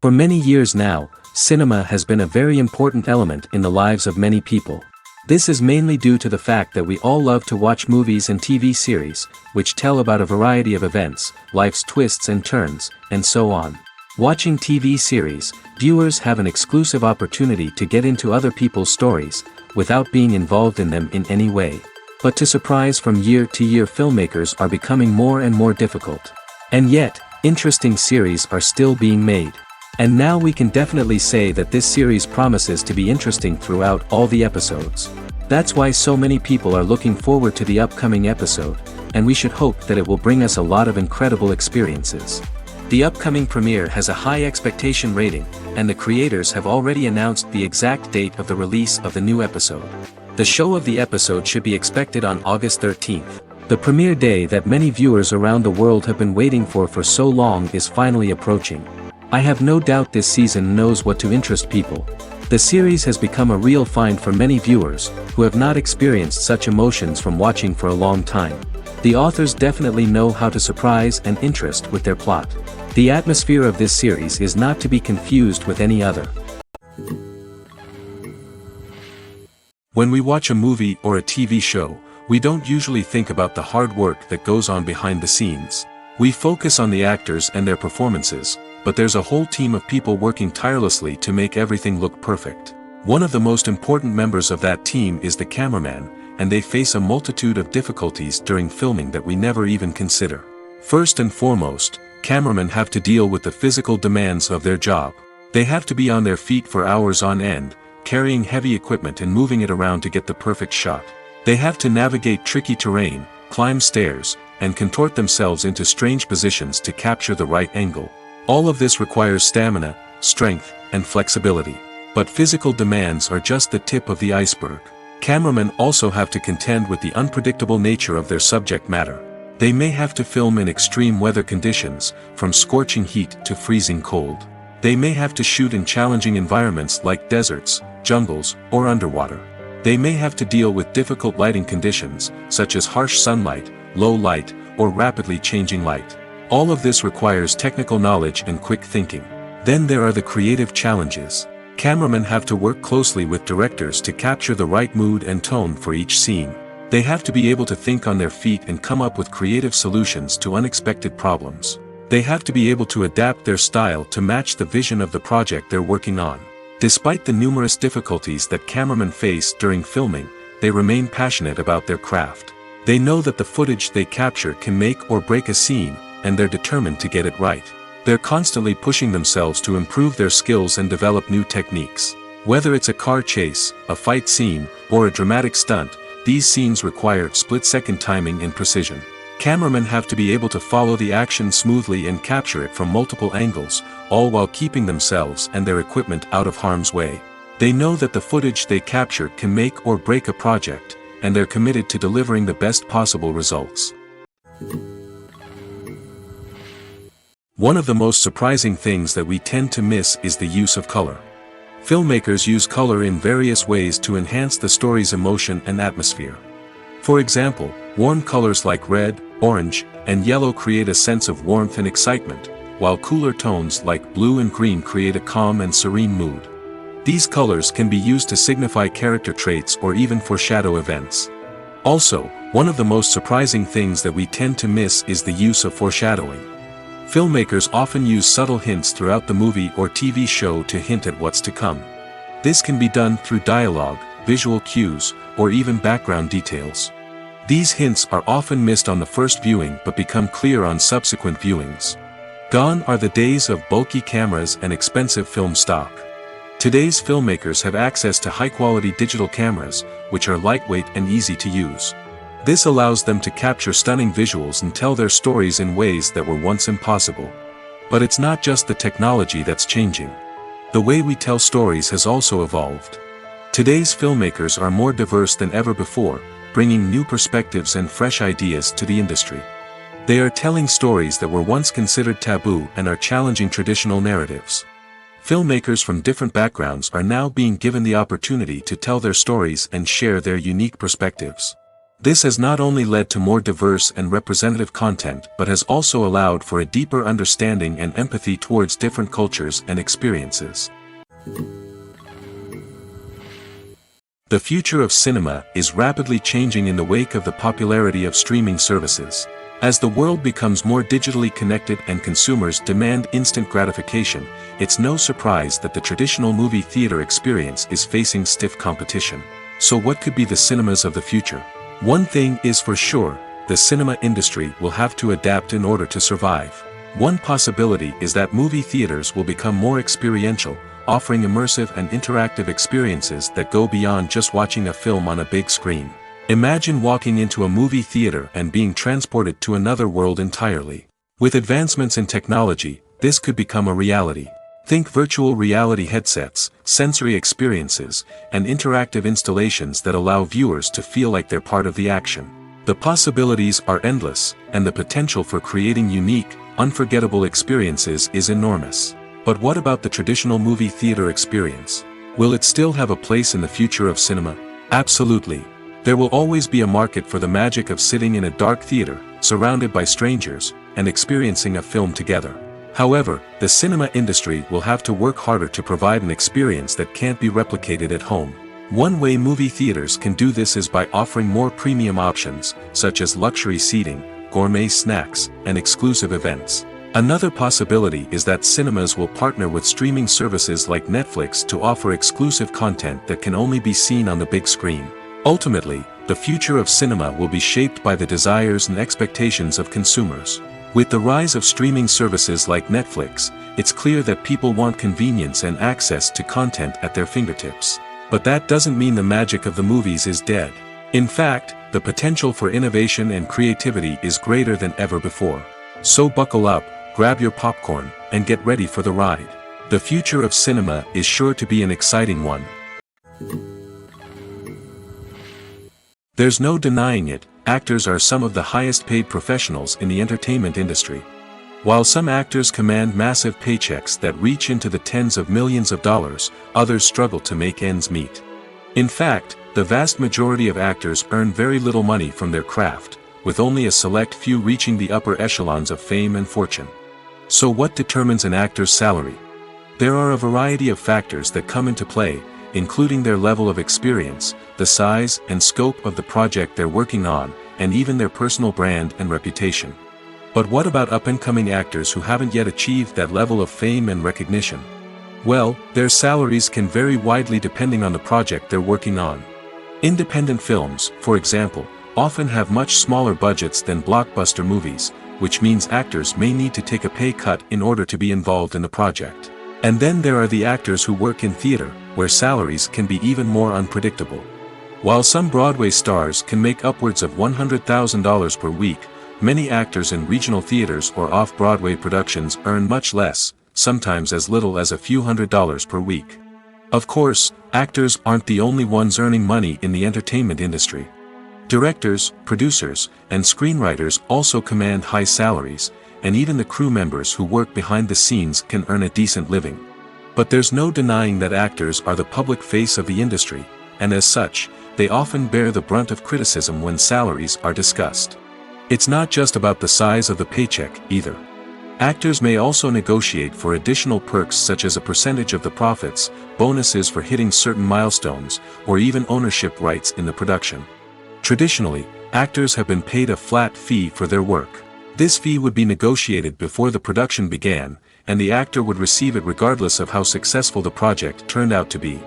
For many years now, cinema has been a very important element in the lives of many people. This is mainly due to the fact that we all love to watch movies and TV series, which tell about a variety of events, life's twists and turns, and so on. Watching TV series, viewers have an exclusive opportunity to get into other people's stories, without being involved in them in any way. But to surprise from year to year, filmmakers are becoming more and more difficult. And yet, interesting series are still being made. And now we can definitely say that this series promises to be interesting throughout all the episodes. That's why so many people are looking forward to the upcoming episode, and we should hope that it will bring us a lot of incredible experiences. The upcoming premiere has a high expectation rating, and the creators have already announced the exact date of the release of the new episode. The show of the episode should be expected on August 13th. The premiere day that many viewers around the world have been waiting for so long is finally approaching. I have no doubt this season knows what to interest people. The series has become a real find for many viewers, who have not experienced such emotions from watching for a long time. The authors definitely know how to surprise and interest with their plot. The atmosphere of this series is not to be confused with any other. When we watch a movie or a TV show, we don't usually think about the hard work that goes on behind the scenes. We focus on the actors and their performances, but there's a whole team of people working tirelessly to make everything look perfect. One of the most important members of that team is the cameraman, and they face a multitude of difficulties during filming that we never even consider. First and foremost, cameramen have to deal with the physical demands of their job. They have to be on their feet for hours on end, carrying heavy equipment and moving it around to get the perfect shot. They have to navigate tricky terrain, climb stairs, and contort themselves into strange positions to capture the right angle. All of this requires stamina, strength, and flexibility. But physical demands are just the tip of the iceberg. Cameramen also have to contend with the unpredictable nature of their subject matter. They may have to film in extreme weather conditions, from scorching heat to freezing cold. They may have to shoot in challenging environments like deserts, jungles, or underwater. They may have to deal with difficult lighting conditions, such as harsh sunlight, low light, or rapidly changing light. All of this requires technical knowledge and quick thinking. Then there are the creative challenges. Cameramen have to work closely with directors to capture the right mood and tone for each scene. They have to be able to think on their feet and come up with creative solutions to unexpected problems. They have to be able to adapt their style to match the vision of the project they're working on. Despite the numerous difficulties that cameramen face during filming, they remain passionate about their craft. They know that the footage they capture can make or break a scene, and they're determined to get it right. They're constantly pushing themselves to improve their skills and develop new techniques. Whether it's a car chase, a fight scene, or a dramatic stunt, these scenes require split-second timing and precision. Cameramen have to be able to follow the action smoothly and capture it from multiple angles, all while keeping themselves and their equipment out of harm's way. They know that the footage they capture can make or break a project, and they're committed to delivering the best possible results. One of the most surprising things that we tend to miss is the use of color. Filmmakers use color in various ways to enhance the story's emotion and atmosphere. For example, warm colors like red, orange, and yellow create a sense of warmth and excitement, while cooler tones like blue and green create a calm and serene mood. These colors can be used to signify character traits or even foreshadow events. Also, one of the most surprising things that we tend to miss is the use of foreshadowing. Filmmakers often use subtle hints throughout the movie or TV show to hint at what's to come. This can be done through dialogue, visual cues, or even background details. These hints are often missed on the first viewing but become clear on subsequent viewings. Gone are the days of bulky cameras and expensive film stock. Today's filmmakers have access to high-quality digital cameras, which are lightweight and easy to use. This allows them to capture stunning visuals and tell their stories in ways that were once impossible. But it's not just the technology that's changing. The way we tell stories has also evolved. Today's filmmakers are more diverse than ever before, bringing new perspectives and fresh ideas to the industry. They are telling stories that were once considered taboo and are challenging traditional narratives. Filmmakers from different backgrounds are now being given the opportunity to tell their stories and share their unique perspectives. This has not only led to more diverse and representative content but has also allowed for a deeper understanding and empathy towards different cultures and experiences. The future of cinema is rapidly changing in the wake of the popularity of streaming services. As the world becomes more digitally connected and consumers demand instant gratification, it's no surprise that the traditional movie theater experience is facing stiff competition. So what could be the cinemas of the future? One thing is for sure, the cinema industry will have to adapt in order to survive. One possibility is that movie theaters will become more experiential, offering immersive and interactive experiences that go beyond just watching a film on a big screen. Imagine walking into a movie theater and being transported to another world entirely. With advancements in technology, this could become a reality. Think virtual reality headsets, sensory experiences, and interactive installations that allow viewers to feel like they're part of the action. The possibilities are endless, and the potential for creating unique, unforgettable experiences is enormous. But what about the traditional movie theater experience? Will it still have a place in the future of cinema? Absolutely. There will always be a market for the magic of sitting in a dark theater, surrounded by strangers, and experiencing a film together. However, the cinema industry will have to work harder to provide an experience that can't be replicated at home. One way movie theaters can do this is by offering more premium options, such as luxury seating, gourmet snacks, and exclusive events. Another possibility is that cinemas will partner with streaming services like Netflix to offer exclusive content that can only be seen on the big screen. Ultimately, the future of cinema will be shaped by the desires and expectations of consumers. With the rise of streaming services like Netflix, it's clear that people want convenience and access to content at their fingertips. But that doesn't mean the magic of the movies is dead. In fact, the potential for innovation and creativity is greater than ever before. So buckle up, grab your popcorn, and get ready for the ride. The future of cinema is sure to be an exciting one. There's no denying it, actors are some of the highest paid professionals in the entertainment industry. While some actors command massive paychecks that reach into the tens of millions of dollars, others struggle to make ends meet. In fact, the vast majority of actors earn very little money from their craft, with only a select few reaching the upper echelons of fame and fortune. So what determines an actor's salary? There are a variety of factors that come into play, including their level of experience, the size and scope of the project they're working on, and even their personal brand and reputation. But what about up-and-coming actors who haven't yet achieved that level of fame and recognition? Well, their salaries can vary widely depending on the project they're working on. Independent films, for example, often have much smaller budgets than blockbuster movies, which means actors may need to take a pay cut in order to be involved in the project. And then there are the actors who work in theater, where salaries can be even more unpredictable. While some Broadway stars can make upwards of $100,000 per week, many actors in regional theaters or off-Broadway productions earn much less, sometimes as little as a few $100s per week. Of course, actors aren't the only ones earning money in the entertainment industry. Directors, producers, and screenwriters also command high salaries, and even the crew members who work behind the scenes can earn a decent living. But there's no denying that actors are the public face of the industry, and as such, they often bear the brunt of criticism when salaries are discussed. It's not just about the size of the paycheck, either. Actors may also negotiate for additional perks such as a percentage of the profits, bonuses for hitting certain milestones, or even ownership rights in the production. Traditionally, actors have been paid a flat fee for their work. This fee would be negotiated before the production began, and the actor would receive it regardless of how successful the project turned out to be.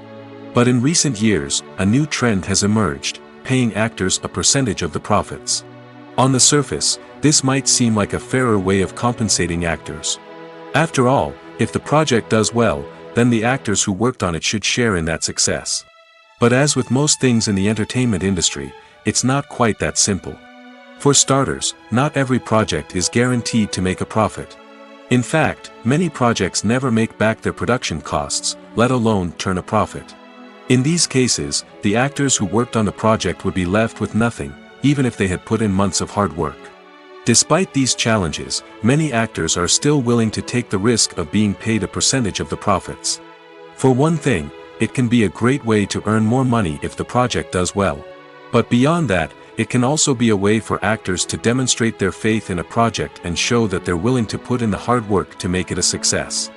But in recent years, a new trend has emerged, paying actors a percentage of the profits. On the surface, this might seem like a fairer way of compensating actors. After all, if the project does well, then the actors who worked on it should share in that success. But as with most things in the entertainment industry, it's not quite that simple. For starters, not every project is guaranteed to make a profit. In fact, many projects never make back their production costs, let alone turn a profit. In these cases, the actors who worked on the project would be left with nothing, even if they had put in months of hard work. Despite these challenges, many actors are still willing to take the risk of being paid a percentage of the profits. For one thing, it can be a great way to earn more money if the project does well. But beyond that, it can also be a way for actors to demonstrate their faith in a project and show that they're willing to put in the hard work to make it a success.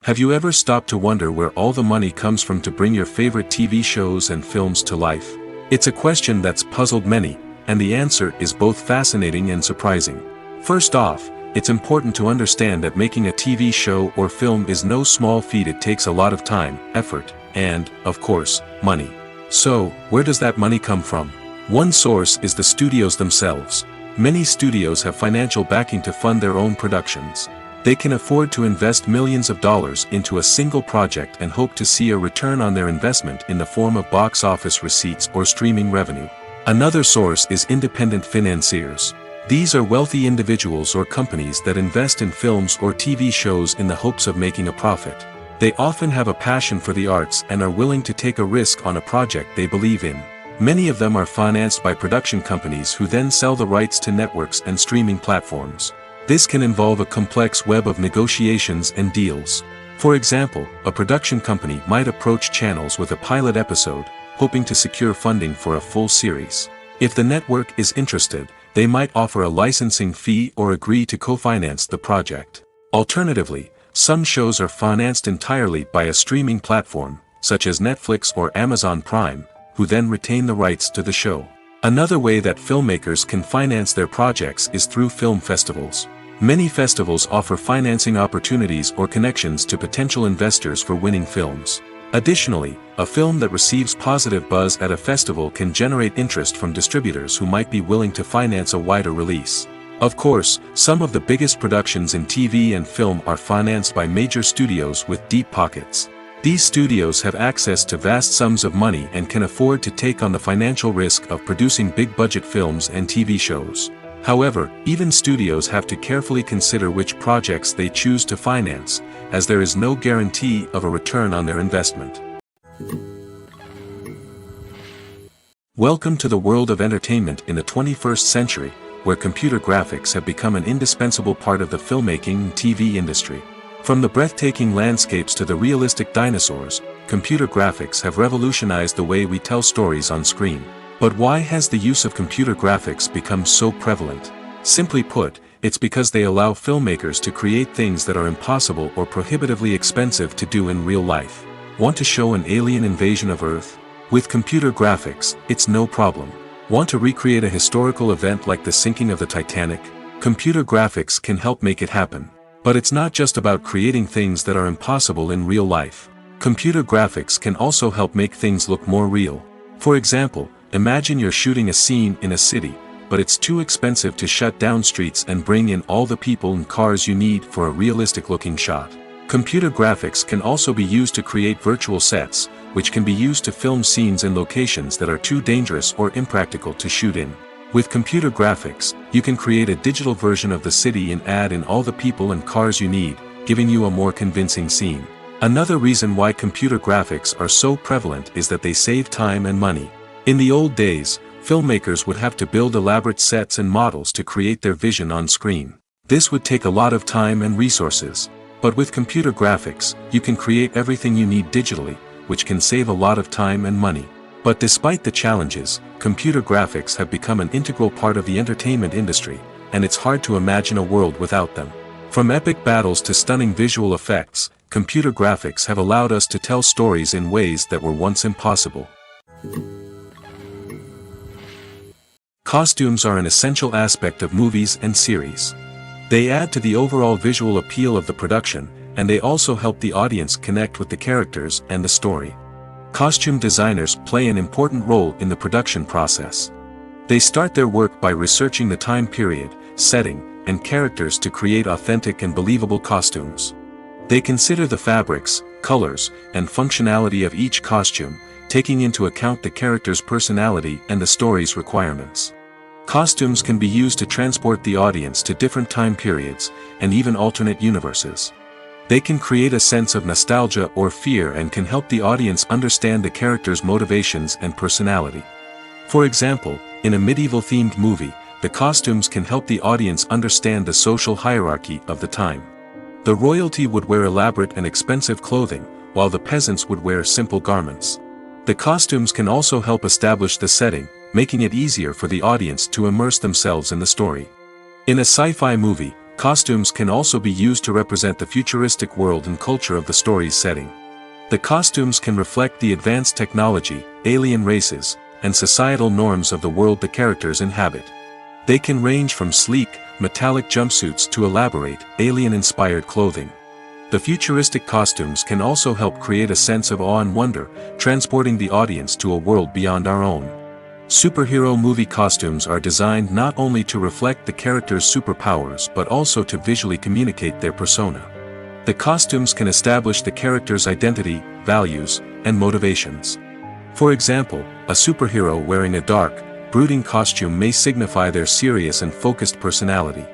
Have you ever stopped to wonder where all the money comes from to bring your favorite TV shows and films to life? It's a question that's puzzled many, and the answer is both fascinating and surprising. First off, it's important to understand that making a TV show or film is no small feat. It takes a lot of time, effort, and, of course, money. So, where does that money come from? One source is the studios themselves. Many studios have financial backing to fund their own productions. They can afford to invest millions of dollars into a single project and hope to see a return on their investment in the form of box office receipts or streaming revenue. Another source is independent financiers. These are wealthy individuals or companies that invest in films or TV shows in the hopes of making a profit. They often have a passion for the arts and are willing to take a risk on a project they believe in. Many of them are financed by production companies who then sell the rights to networks and streaming platforms. This can involve a complex web of negotiations and deals. For example, a production company might approach channels with a pilot episode, hoping to secure funding for a full series. If the network is interested, they might offer a licensing fee or agree to co-finance the project. Alternatively, some shows are financed entirely by a streaming platform, such as Netflix or Amazon Prime, who then retain the rights to the show. Another way that filmmakers can finance their projects is through film festivals. Many festivals offer financing opportunities or connections to potential investors for winning films. Additionally, a film that receives positive buzz at a festival can generate interest from distributors who might be willing to finance a wider release. Of course, some of the biggest productions in TV and film are financed by major studios with deep pockets. These studios have access to vast sums of money and can afford to take on the financial risk of producing big-budget films and TV shows. However, even studios have to carefully consider which projects they choose to finance, as there is no guarantee of a return on their investment. Welcome to the world of entertainment in the 21st century, where computer graphics have become an indispensable part of the filmmaking and TV industry. From the breathtaking landscapes to the realistic dinosaurs, computer graphics have revolutionized the way we tell stories on screen. But why has the use of computer graphics become so prevalent? Simply put, it's because they allow filmmakers to create things that are impossible or prohibitively expensive to do in real life. Want to show an alien invasion of Earth? With computer graphics, it's no problem. Want to recreate a historical event like the sinking of the Titanic? Computer graphics can help make it happen. But it's not just about creating things that are impossible in real life. Computer graphics can also help make things look more real. For example, imagine you're shooting a scene in a city, but it's too expensive to shut down streets and bring in all the people and cars you need for a realistic-looking shot. Computer graphics can also be used to create virtual sets, which can be used to film scenes in locations that are too dangerous or impractical to shoot in. With computer graphics, you can create a digital version of the city and add in all the people and cars you need, giving you a more convincing scene. Another reason why computer graphics are so prevalent is that they save time and money. In the old days, filmmakers would have to build elaborate sets and models to create their vision on screen. This would take a lot of time and resources. But with computer graphics, you can create everything you need digitally, which can save a lot of time and money. But despite the challenges, computer graphics have become an integral part of the entertainment industry, and it's hard to imagine a world without them. From epic battles to stunning visual effects, computer graphics have allowed us to tell stories in ways that were once impossible. Costumes are an essential aspect of movies and series. They add to the overall visual appeal of the production, and they also help the audience connect with the characters and the story. Costume designers play an important role in the production process. They start their work by researching the time period, setting, and characters to create authentic and believable costumes. They consider the fabrics, colors, and functionality of each costume, taking into account the character's personality and the story's requirements. Costumes can be used to transport the audience to different time periods, and even alternate universes. They can create a sense of nostalgia or fear and can help the audience understand the character's motivations and personality. For example, in a medieval-themed movie, the costumes can help the audience understand the social hierarchy of the time. The royalty would wear elaborate and expensive clothing, while the peasants would wear simple garments. The costumes can also help establish the setting, making it easier for the audience to immerse themselves in the story. In a sci-fi movie, costumes can also be used to represent the futuristic world and culture of the story's setting. The costumes can reflect the advanced technology, alien races, and societal norms of the world the characters inhabit. They can range from sleek, metallic jumpsuits to elaborate, alien-inspired clothing. The futuristic costumes can also help create a sense of awe and wonder, transporting the audience to a world beyond our own. Superhero movie costumes are designed not only to reflect the character's superpowers but also to visually communicate their persona. The costumes can establish the character's identity, values, and motivations. For example, a superhero wearing a dark, brooding costume may signify their serious and focused personality.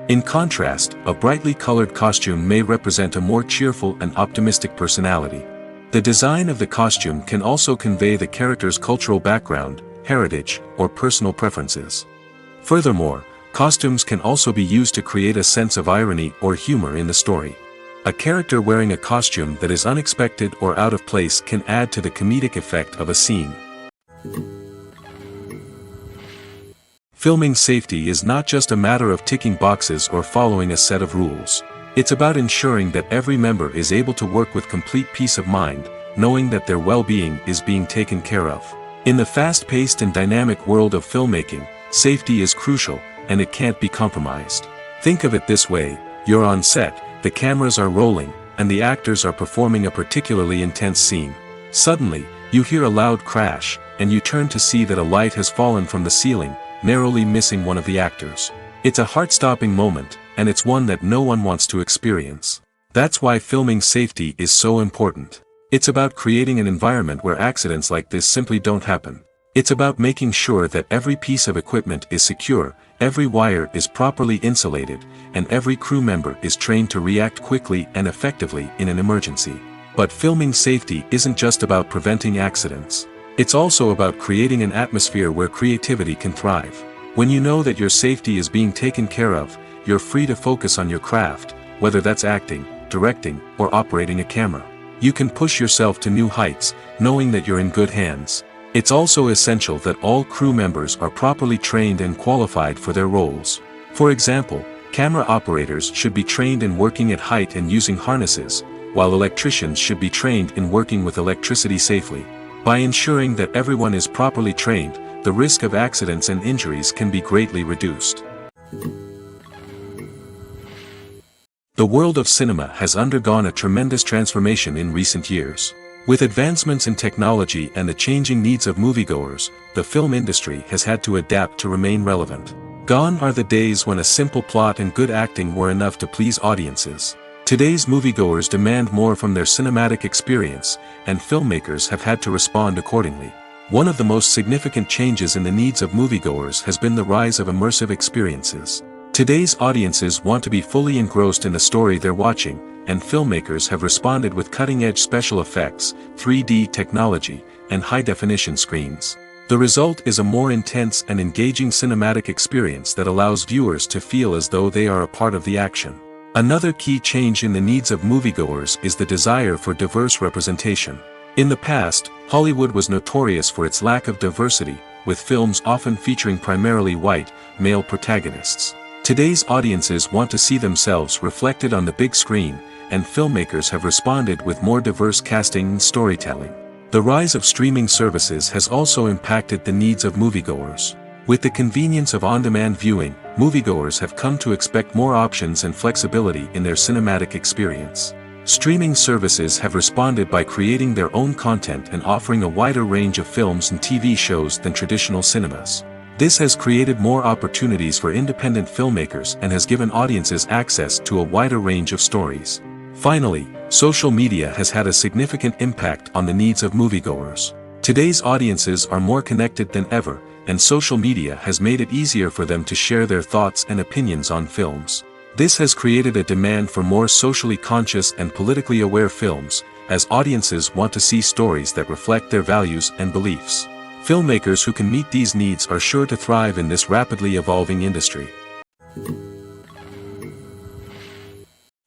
In contrast, a brightly colored costume may represent a more cheerful and optimistic personality. The design of the costume can also convey the character's cultural background, heritage, or personal preferences. Furthermore, costumes can also be used to create a sense of irony or humor in the story. A character wearing a costume that is unexpected or out of place can add to the comedic effect of a scene. Filming safety is not just a matter of ticking boxes or following a set of rules. It's about ensuring that every member is able to work with complete peace of mind, knowing that their well-being is being taken care of. In the fast-paced and dynamic world of filmmaking, safety is crucial, and it can't be compromised. Think of it this way: you're on set, the cameras are rolling, and the actors are performing a particularly intense scene. Suddenly, you hear a loud crash, and you turn to see that a light has fallen from the ceiling, narrowly missing one of the actors. It's a heart-stopping moment, and it's one that no one wants to experience. That's why filming safety is so important. It's about creating an environment where accidents like this simply don't happen. It's about making sure that every piece of equipment is secure, every wire is properly insulated, and every crew member is trained to react quickly and effectively in an emergency. But filming safety isn't just about preventing accidents. It's also about creating an atmosphere where creativity can thrive. When you know that your safety is being taken care of, you're free to focus on your craft, whether that's acting, directing, or operating a camera. You can push yourself to new heights, knowing that you're in good hands. It's also essential that all crew members are properly trained and qualified for their roles. For example, camera operators should be trained in working at height and using harnesses, while electricians should be trained in working with electricity safely. By ensuring that everyone is properly trained, the risk of accidents and injuries can be greatly reduced. The world of cinema has undergone a tremendous transformation in recent years. With advancements in technology and the changing needs of moviegoers, the film industry has had to adapt to remain relevant. Gone are the days when a simple plot and good acting were enough to please audiences. Today's moviegoers demand more from their cinematic experience, and filmmakers have had to respond accordingly. One of the most significant changes in the needs of moviegoers has been the rise of immersive experiences. Today's audiences want to be fully engrossed in the story they're watching, and filmmakers have responded with cutting-edge special effects, 3D technology, and high-definition screens. The result is a more intense and engaging cinematic experience that allows viewers to feel as though they are a part of the action. Another key change in the needs of moviegoers is the desire for diverse representation. In the past, Hollywood was notorious for its lack of diversity, with films often featuring primarily white, male protagonists. Today's audiences want to see themselves reflected on the big screen, and filmmakers have responded with more diverse casting and storytelling. The rise of streaming services has also impacted the needs of moviegoers. With the convenience of on-demand viewing, moviegoers have come to expect more options and flexibility in their cinematic experience. Streaming services have responded by creating their own content and offering a wider range of films and TV shows than traditional cinemas. This has created more opportunities for independent filmmakers and has given audiences access to a wider range of stories. Finally, social media has had a significant impact on the needs of moviegoers. Today's audiences are more connected than ever, and social media has made it easier for them to share their thoughts and opinions on films. This has created a demand for more socially conscious and politically aware films, as audiences want to see stories that reflect their values and beliefs. Filmmakers who can meet these needs are sure to thrive in this rapidly evolving industry.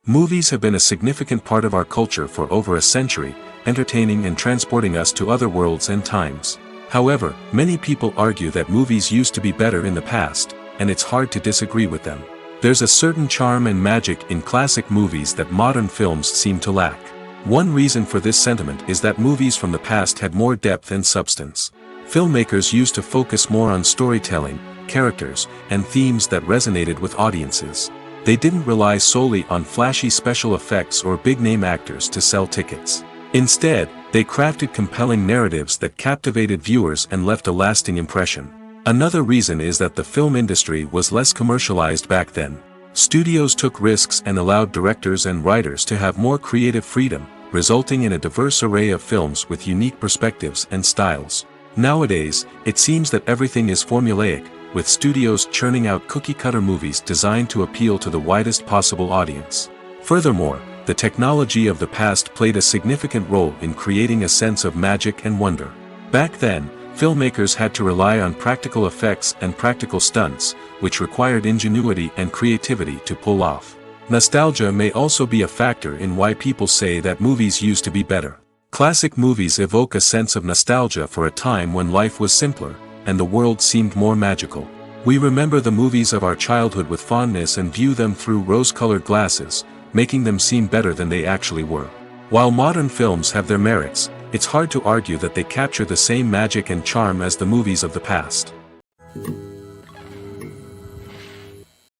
Movies have been a significant part of our culture for over a century, entertaining and transporting us to other worlds and times. However, many people argue that movies used to be better in the past, and it's hard to disagree with them. There's a certain charm and magic in classic movies that modern films seem to lack. One reason for this sentiment is that movies from the past had more depth and substance. Filmmakers used to focus more on storytelling, characters, and themes that resonated with audiences. They didn't rely solely on flashy special effects or big-name actors to sell tickets. Instead, they crafted compelling narratives that captivated viewers and left a lasting impression. Another reason is that the film industry was less commercialized back then. Studios took risks and allowed directors and writers to have more creative freedom, resulting in a diverse array of films with unique perspectives and styles. Nowadays, it seems that everything is formulaic, with studios churning out cookie-cutter movies designed to appeal to the widest possible audience. Furthermore, the technology of the past played a significant role in creating a sense of magic and wonder. Back then, filmmakers had to rely on practical effects and practical stunts, which required ingenuity and creativity to pull off. Nostalgia may also be a factor in why people say that movies used to be better. Classic movies evoke a sense of nostalgia for a time when life was simpler, and the world seemed more magical. We remember the movies of our childhood with fondness and view them through rose-colored glasses, making them seem better than they actually were. While modern films have their merits, it's hard to argue that they capture the same magic and charm as the movies of the past.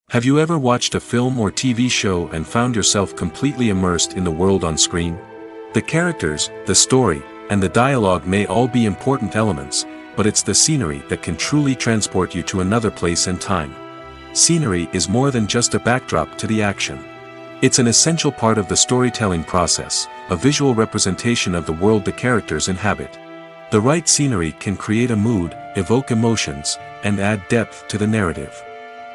Have you ever watched a film or TV show and found yourself completely immersed in the world on screen? The characters, the story, and the dialogue may all be important elements, but it's the scenery that can truly transport you to another place and time. Scenery is more than just a backdrop to the action. It's an essential part of the storytelling process, a visual representation of the world the characters inhabit. The right scenery can create a mood, evoke emotions, and add depth to the narrative.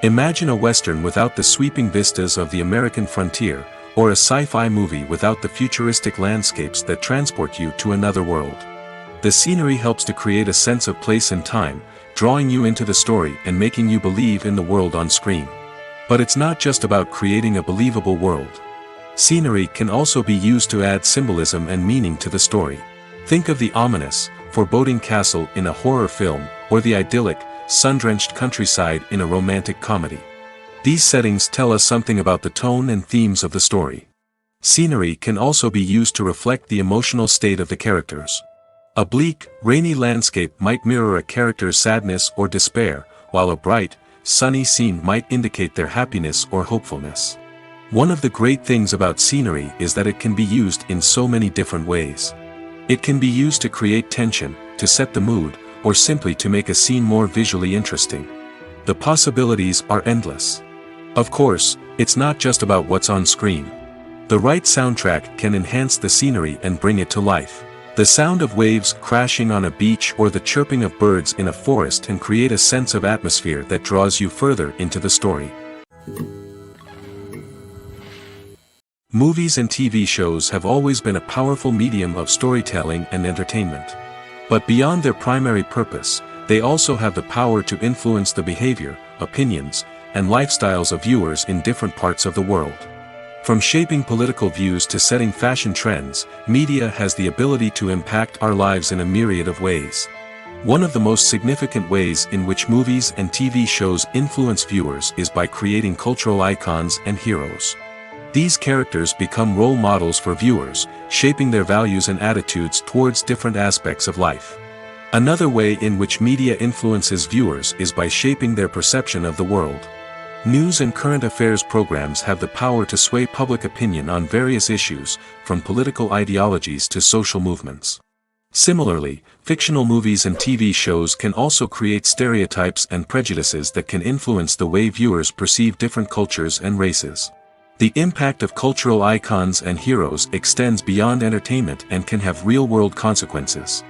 Imagine a Western without the sweeping vistas of the American frontier, or a sci-fi movie without the futuristic landscapes that transport you to another world. The scenery helps to create a sense of place and time, drawing you into the story and making you believe in the world on screen. But it's not just about creating a believable world. Scenery can also be used to add symbolism and meaning to the story. Think of the ominous, foreboding castle in a horror film, or the idyllic, sun-drenched countryside in a romantic comedy. These settings tell us something about the tone and themes of the story. Scenery can also be used to reflect the emotional state of the characters. A bleak, rainy landscape might mirror a character's sadness or despair, while a bright, sunny scene might indicate their happiness or hopefulness. One of the great things about scenery is that it can be used in so many different ways. It can be used to create tension, to set the mood, or simply to make a scene more visually interesting. The possibilities are endless. Of course, it's not just about what's on screen. The right soundtrack can enhance the scenery and bring it to life. The sound of waves crashing on a beach or the chirping of birds in a forest can create a sense of atmosphere that draws you further into the story. Movies and TV shows have always been a powerful medium of storytelling and entertainment. But beyond their primary purpose, they also have the power to influence the behavior, opinions, and lifestyles of viewers in different parts of the world. From shaping political views to setting fashion trends, media has the ability to impact our lives in a myriad of ways. One of the most significant ways in which movies and TV shows influence viewers is by creating cultural icons and heroes. These characters become role models for viewers, shaping their values and attitudes towards different aspects of life. Another way in which media influences viewers is by shaping their perception of the world. News and current affairs programs have the power to sway public opinion on various issues, from political ideologies to social movements. Similarly, fictional movies and TV shows can also create stereotypes and prejudices that can influence the way viewers perceive different cultures and races. The impact of cultural icons and heroes extends beyond entertainment and can have real-world consequences.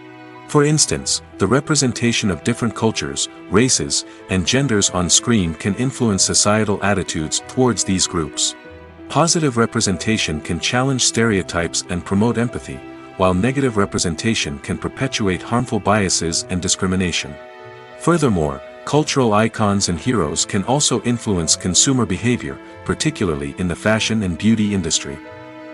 For instance, the representation of different cultures, races, and genders on screen can influence societal attitudes towards these groups. Positive representation can challenge stereotypes and promote empathy, while negative representation can perpetuate harmful biases and discrimination. Furthermore, cultural icons and heroes can also influence consumer behavior, particularly in the fashion and beauty industry.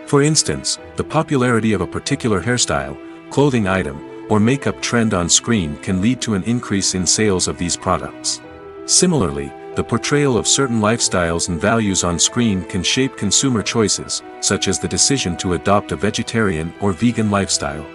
For instance, the popularity of a particular hairstyle, clothing item, or makeup trend on screen can lead to an increase in sales of these products. Similarly, the portrayal of certain lifestyles and values on screen can shape consumer choices, such as the decision to adopt a vegetarian or vegan lifestyle.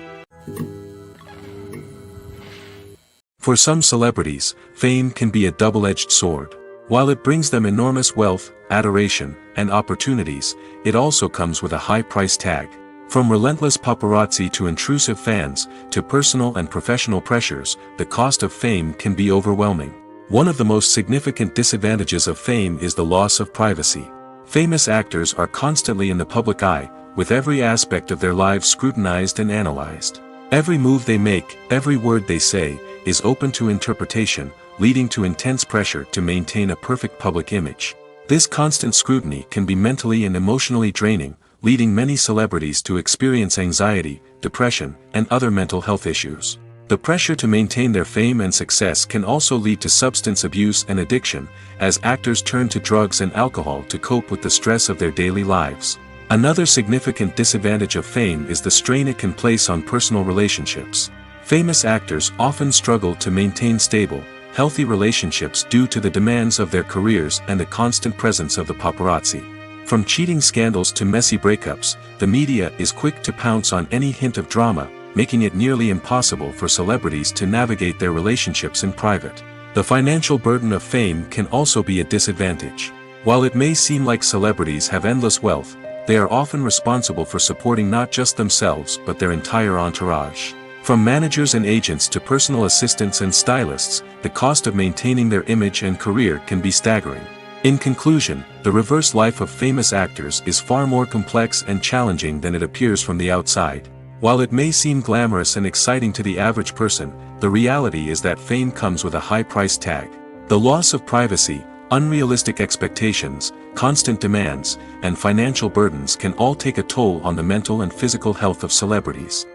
For some celebrities, fame can be a double-edged sword. While it brings them enormous wealth, adoration, and opportunities, it also comes with a high price tag. From relentless paparazzi to intrusive fans, to personal and professional pressures, the cost of fame can be overwhelming. One of the most significant disadvantages of fame is the loss of privacy. Famous actors are constantly in the public eye, with every aspect of their lives scrutinized and analyzed. Every move they make, every word they say, is open to interpretation, leading to intense pressure to maintain a perfect public image. This constant scrutiny can be mentally and emotionally draining, leading many celebrities to experience anxiety, depression, and other mental health issues. The pressure to maintain their fame and success can also lead to substance abuse and addiction, as actors turn to drugs and alcohol to cope with the stress of their daily lives. Another significant disadvantage of fame is the strain it can place on personal relationships. Famous actors often struggle to maintain stable, healthy relationships due to the demands of their careers and the constant presence of the paparazzi. From cheating scandals to messy breakups, the media is quick to pounce on any hint of drama, making it nearly impossible for celebrities to navigate their relationships in private. The financial burden of fame can also be a disadvantage. While it may seem like celebrities have endless wealth, they are often responsible for supporting not just themselves but their entire entourage. From managers and agents to personal assistants and stylists, the cost of maintaining their image and career can be staggering. In conclusion, the reverse life of famous actors is far more complex and challenging than it appears from the outside. While it may seem glamorous and exciting to the average person, the reality is that fame comes with a high price tag. The loss of privacy, unrealistic expectations, constant demands, and financial burdens can all take a toll on the mental and physical health of celebrities.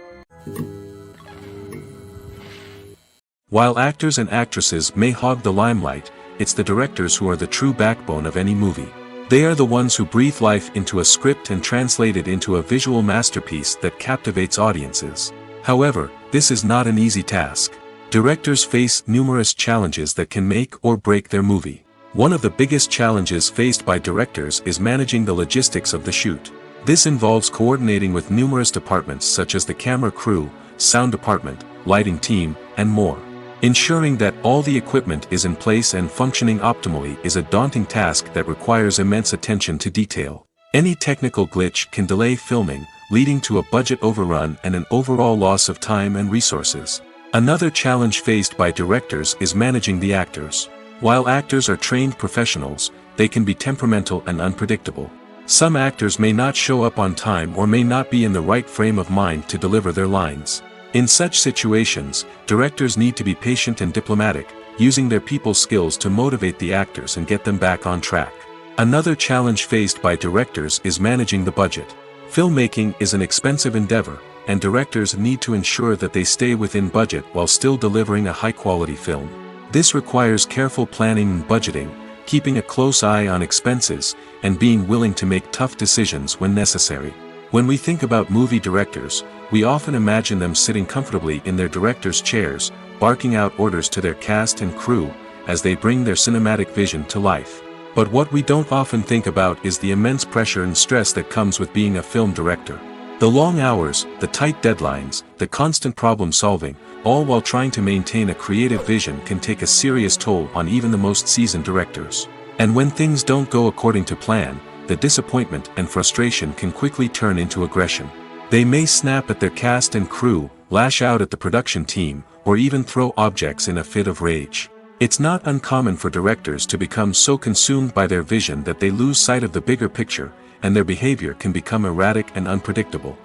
While actors and actresses may hog the limelight, it's the directors who are the true backbone of any movie. They are the ones who breathe life into a script and translate it into a visual masterpiece that captivates audiences. However, this is not an easy task. Directors face numerous challenges that can make or break their movie. One of the biggest challenges faced by directors is managing the logistics of the shoot. This involves coordinating with numerous departments such as the camera crew, sound department, lighting team, and more. Ensuring that all the equipment is in place and functioning optimally is a daunting task that requires immense attention to detail. Any technical glitch can delay filming, leading to a budget overrun and an overall loss of time and resources. Another challenge faced by directors is managing the actors. While actors are trained professionals, they can be temperamental and unpredictable. Some actors may not show up on time or may not be in the right frame of mind to deliver their lines. In such situations, directors need to be patient and diplomatic, using their people skills to motivate the actors and get them back on track. Another challenge faced by directors is managing the budget. Filmmaking is an expensive endeavor, and directors need to ensure that they stay within budget while still delivering a high-quality film. This requires careful planning and budgeting, keeping a close eye on expenses, and being willing to make tough decisions when necessary. When we think about movie directors, we often imagine them sitting comfortably in their director's chairs, barking out orders to their cast and crew, as they bring their cinematic vision to life. But what we don't often think about is the immense pressure and stress that comes with being a film director. The long hours, the tight deadlines, the constant problem solving, all while trying to maintain a creative vision can take a serious toll on even the most seasoned directors. And when things don't go according to plan, the disappointment and frustration can quickly turn into aggression. They may snap at their cast and crew, lash out at the production team, or even throw objects in a fit of rage. It's not uncommon for directors to become so consumed by their vision that they lose sight of the bigger picture, and their behavior can become erratic and unpredictable.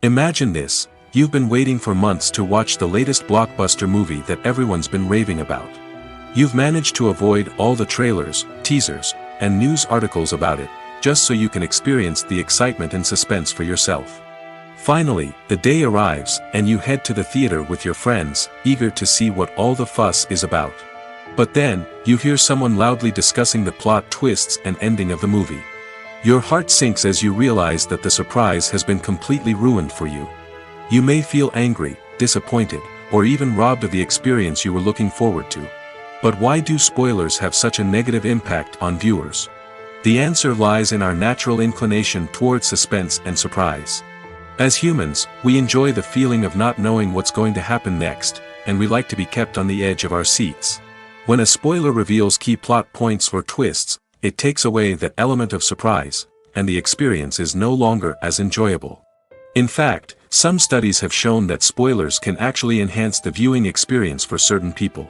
Imagine this: you've been waiting for months to watch the latest blockbuster movie that everyone's been raving about. You've managed to avoid all the trailers, teasers, and news articles about it, just so you can experience the excitement and suspense for yourself. Finally, the day arrives, and you head to the theater with your friends, eager to see what all the fuss is about. But then, you hear someone loudly discussing the plot twists and ending of the movie. Your heart sinks as you realize that the surprise has been completely ruined for you. You may feel angry, disappointed, or even robbed of the experience you were looking forward to. But why do spoilers have such a negative impact on viewers? The answer lies in our natural inclination towards suspense and surprise. As humans, we enjoy the feeling of not knowing what's going to happen next, and we like to be kept on the edge of our seats. When a spoiler reveals key plot points or twists, it takes away that element of surprise, and the experience is no longer as enjoyable. In fact, some studies have shown that spoilers can actually enhance the viewing experience for certain people.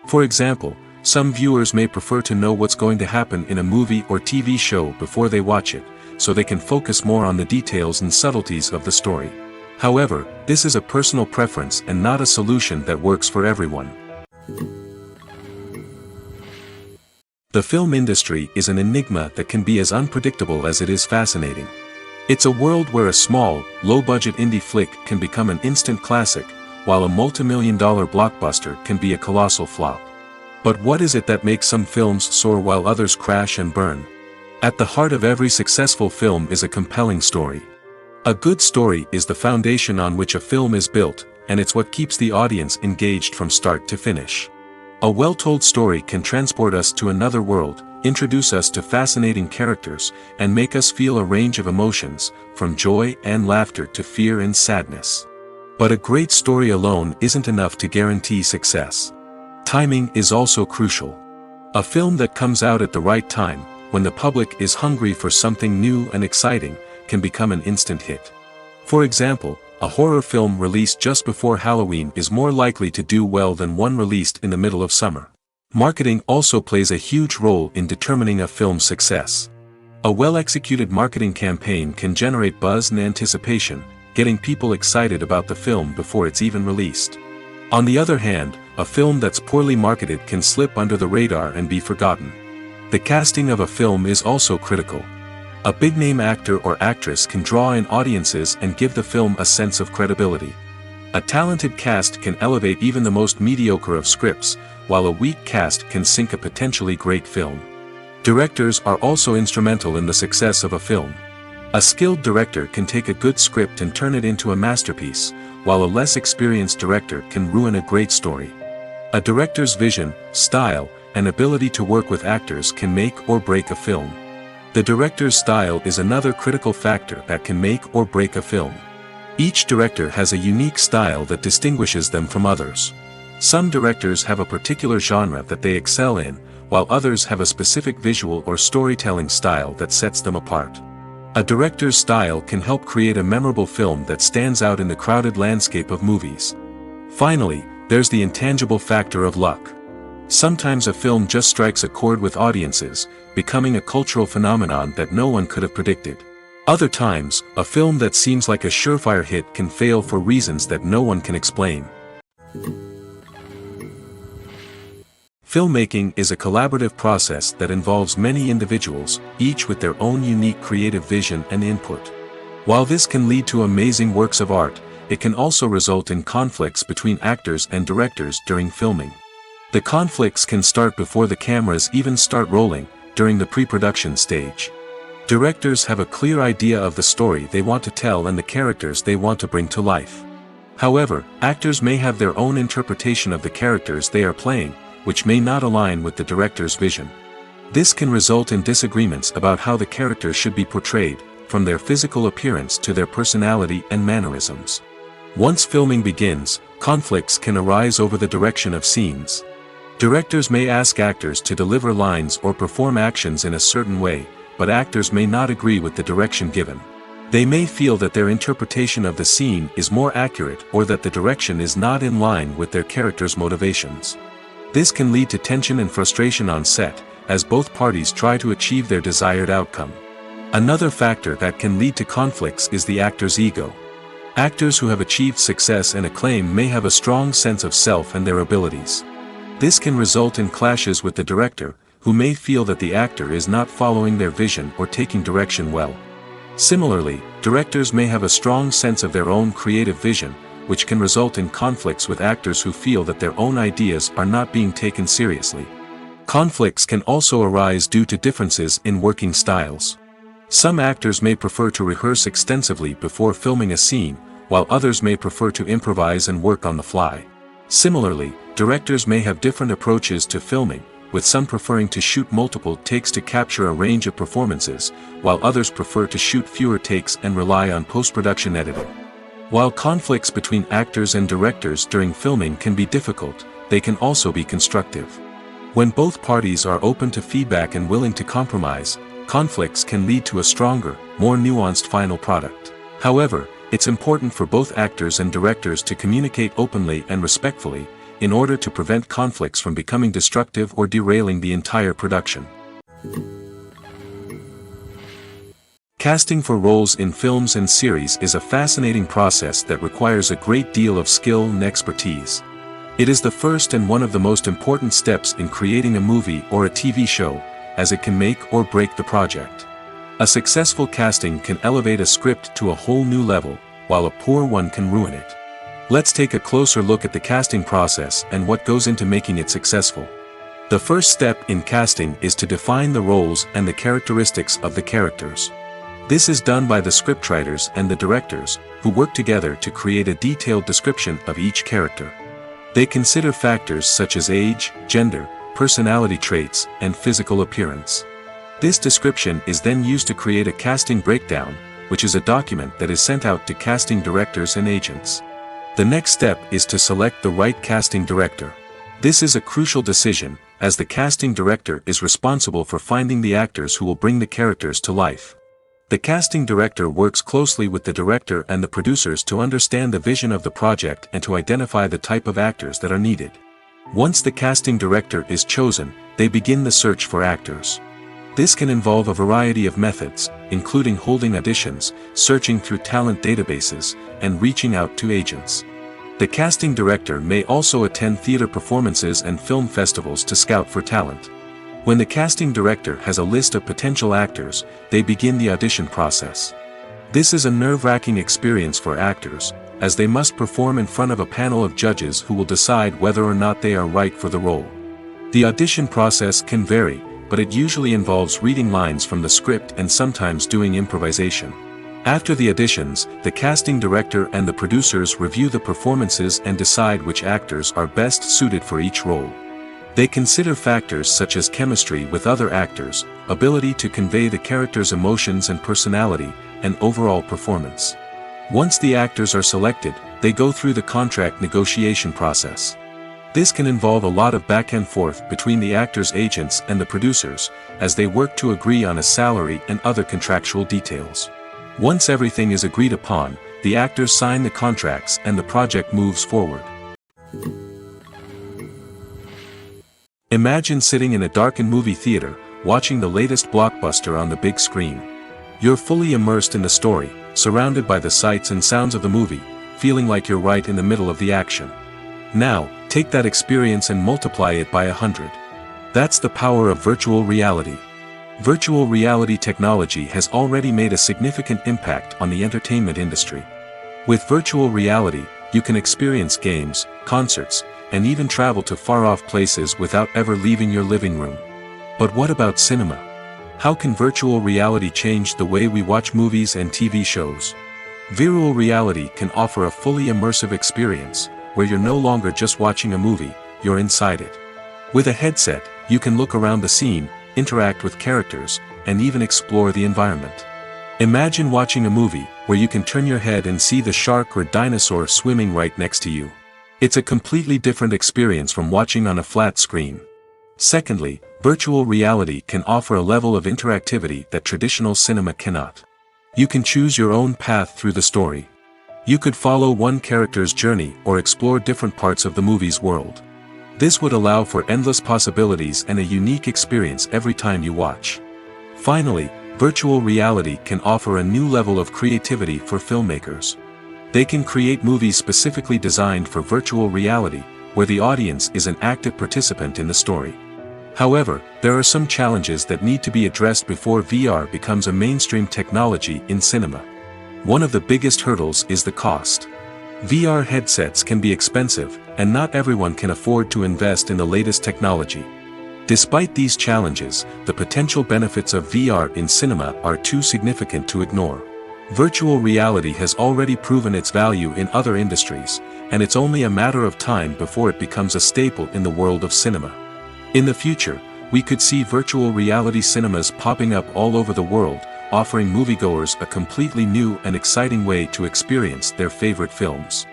For example, some viewers may prefer to know what's going to happen in a movie or TV show before they watch it, so they can focus more on the details and subtleties of the story. However, this is a personal preference and not a solution that works for everyone. The film industry is an enigma that can be as unpredictable as it is fascinating. It's a world where a small, low-budget indie flick can become an instant classic, while a multi-million-dollar blockbuster can be a colossal flop. But what is it that makes some films soar while others crash and burn? At the heart of every successful film is a compelling story. A good story is the foundation on which a film is built, and it's what keeps the audience engaged from start to finish. A well-told story can transport us to another world, introduce us to fascinating characters, and make us feel a range of emotions, from joy and laughter to fear and sadness. But a great story alone isn't enough to guarantee success. Timing is also crucial. A film that comes out at the right time, when the public is hungry for something new and exciting, can become an instant hit. For example, a horror film released just before Halloween is more likely to do well than one released in the middle of summer. Marketing also plays a huge role in determining a film's success. A well-executed marketing campaign can generate buzz and anticipation, getting people excited about the film before it's even released. On the other hand, a film that's poorly marketed can slip under the radar and be forgotten. The casting of a film is also critical. A big-name actor or actress can draw in audiences and give the film a sense of credibility. A talented cast can elevate even the most mediocre of scripts, while a weak cast can sink a potentially great film. Directors are also instrumental in the success of a film. A skilled director can take a good script and turn it into a masterpiece, while a less experienced director can ruin a great story. A director's vision, style, and ability to work with actors can make or break a film. The director's style is another critical factor that can make or break a film. Each director has a unique style that distinguishes them from others. Some directors have a particular genre that they excel in, while others have a specific visual or storytelling style that sets them apart. A director's style can help create a memorable film that stands out in the crowded landscape of movies. Finally, there's the intangible factor of luck. Sometimes a film just strikes a chord with audiences, becoming a cultural phenomenon that no one could have predicted. Other times, a film that seems like a surefire hit can fail for reasons that no one can explain. Filmmaking is a collaborative process that involves many individuals, each with their own unique creative vision and input. While this can lead to amazing works of art, it can also result in conflicts between actors and directors during filming. The conflicts can start before the cameras even start rolling, during the pre-production stage. Directors have a clear idea of the story they want to tell and the characters they want to bring to life. However, actors may have their own interpretation of the characters they are playing, which may not align with the director's vision. This can result in disagreements about how the characters should be portrayed, from their physical appearance to their personality and mannerisms. Once filming begins, conflicts can arise over the direction of scenes. Directors may ask actors to deliver lines or perform actions in a certain way, but actors may not agree with the direction given. They may feel that their interpretation of the scene is more accurate or that the direction is not in line with their character's motivations. This can lead to tension and frustration on set, as both parties try to achieve their desired outcome. Another factor that can lead to conflicts is the actor's ego. Actors who have achieved success and acclaim may have a strong sense of self and their abilities. This can result in clashes with the director, who may feel that the actor is not following their vision or taking direction well. Similarly, directors may have a strong sense of their own creative vision, which can result in conflicts with actors who feel that their own ideas are not being taken seriously. Conflicts can also arise due to differences in working styles. Some actors may prefer to rehearse extensively before filming a scene, while others may prefer to improvise and work on the fly. Similarly, directors may have different approaches to filming, with some preferring to shoot multiple takes to capture a range of performances, while others prefer to shoot fewer takes and rely on post-production editing. While conflicts between actors and directors during filming can be difficult, they can also be constructive. When both parties are open to feedback and willing to compromise, conflicts can lead to a stronger, more nuanced final product. However, it's important for both actors and directors to communicate openly and respectfully, in order to prevent conflicts from becoming destructive or derailing the entire production. Casting for roles in films and series is a fascinating process that requires a great deal of skill and expertise. It is the first and one of the most important steps in creating a movie or a TV show, as it can make or break the project. A successful casting can elevate a script to a whole new level, while a poor one can ruin it. Let's take a closer look at the casting process and what goes into making it successful. The first step in casting is to define the roles and the characteristics of the characters. This is done by the scriptwriters and the directors, who work together to create a detailed description of each character. They consider factors such as age, gender, personality traits, and physical appearance. This description is then used to create a casting breakdown, which is a document that is sent out to casting directors and agents. The next step is to select the right casting director. This is a crucial decision, as the casting director is responsible for finding the actors who will bring the characters to life. The casting director works closely with the director and the producers to understand the vision of the project and to identify the type of actors that are needed. Once the casting director is chosen, they begin the search for actors. This can involve a variety of methods, including holding auditions, searching through talent databases, and reaching out to agents. The casting director may also attend theater performances and film festivals to scout for talent. When the casting director has a list of potential actors, they begin the audition process. This is a nerve-wracking experience for actors, as they must perform in front of a panel of judges who will decide whether or not they are right for the role. The audition process can vary, but it usually involves reading lines from the script and sometimes doing improvisation. After the auditions, the casting director and the producers review the performances and decide which actors are best suited for each role. They consider factors such as chemistry with other actors, ability to convey the character's emotions and personality, and overall performance. Once the actors are selected, they go through the contract negotiation process. This can involve a lot of back and forth between the actors' agents and the producers, as they work to agree on a salary and other contractual details. Once everything is agreed upon, the actors sign the contracts and the project moves forward. Imagine sitting in a darkened movie theater, watching the latest blockbuster on the big screen. You're fully immersed in the story, surrounded by the sights and sounds of the movie, feeling like you're right in the middle of the action. Now, take that experience and multiply it by 100. That's the power of virtual reality. Virtual reality technology has already made a significant impact on the entertainment industry. With virtual reality, you can experience games, concerts, and even travel to far-off places without ever leaving your living room. But what about cinema? How can virtual reality change the way we watch movies and TV shows? Virtual reality can offer a fully immersive experience, where you're no longer just watching a movie, you're inside it. With a headset, you can look around the scene, interact with characters, and even explore the environment. Imagine watching a movie where you can turn your head and see the shark or dinosaur swimming right next to you. It's a completely different experience from watching on a flat screen. Secondly, virtual reality can offer a level of interactivity that traditional cinema cannot. You can choose your own path through the story. You could follow one character's journey or explore different parts of the movie's world. This would allow for endless possibilities and a unique experience every time you watch. Finally, virtual reality can offer a new level of creativity for filmmakers. They can create movies specifically designed for virtual reality, where the audience is an active participant in the story. However, there are some challenges that need to be addressed before VR becomes a mainstream technology in cinema. One of the biggest hurdles is the cost. VR headsets can be expensive, and not everyone can afford to invest in the latest technology. Despite these challenges, the potential benefits of VR in cinema are too significant to ignore. Virtual reality has already proven its value in other industries, and it's only a matter of time before it becomes a staple in the world of cinema. In the future, we could see virtual reality cinemas popping up all over the world, offering moviegoers a completely new and exciting way to experience their favorite films.